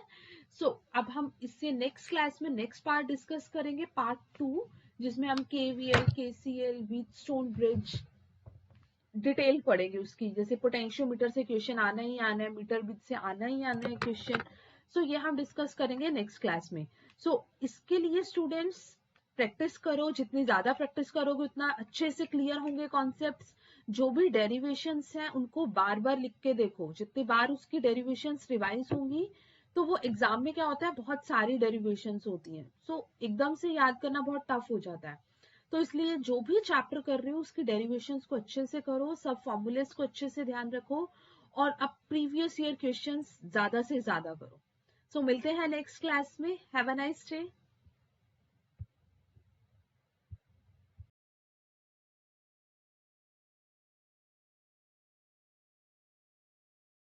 सो अब हम इससे नेक्स्ट क्लास में नेक्स्ट पार्ट डिस्कस करेंगे, पार्ट 2, जिसमें हम KVL, KCL, Wheatstone bridge detail पढ़ेंगे उसकी. जैसे पोटेंशियोमीटर से क्वेश्चन आना ही आना है, मीटर ब्रिज से आना ही आना है क्वेश्चन. सो ये हम डिस्कस करेंगे नेक्स्ट क्लास में. सो इसके लिए स्टूडेंट्स प्रैक्टिस करो, जितनी ज्यादा प्रैक्टिस करोगे उतना अच्छे से क्लियर होंगे कॉन्सेप्ट्स. जो भी डेरिवेशंस हैं उनको बार बार लिख के देखो. जितनी बार उसकी डेरिवेशंस रिवाइज होंगी तो वो एग्जाम में क्या होता है, बहुत सारी डेरिवेशंस होती हैं. सो एकदम से याद करना बहुत टफ हो जाता है. तो इसलिए जो भी चैप्टर कर रहे हो उसकी डेरिवेशंस को अच्छे से करो, सब फॉर्मूलेस को अच्छे से ध्यान रखो और अब प्रीवियस ईयर क्वेश्चंस ज्यादा से ज्यादा करो. सो मिलते हैं नेक्स्ट क्लास में. Have a nice day.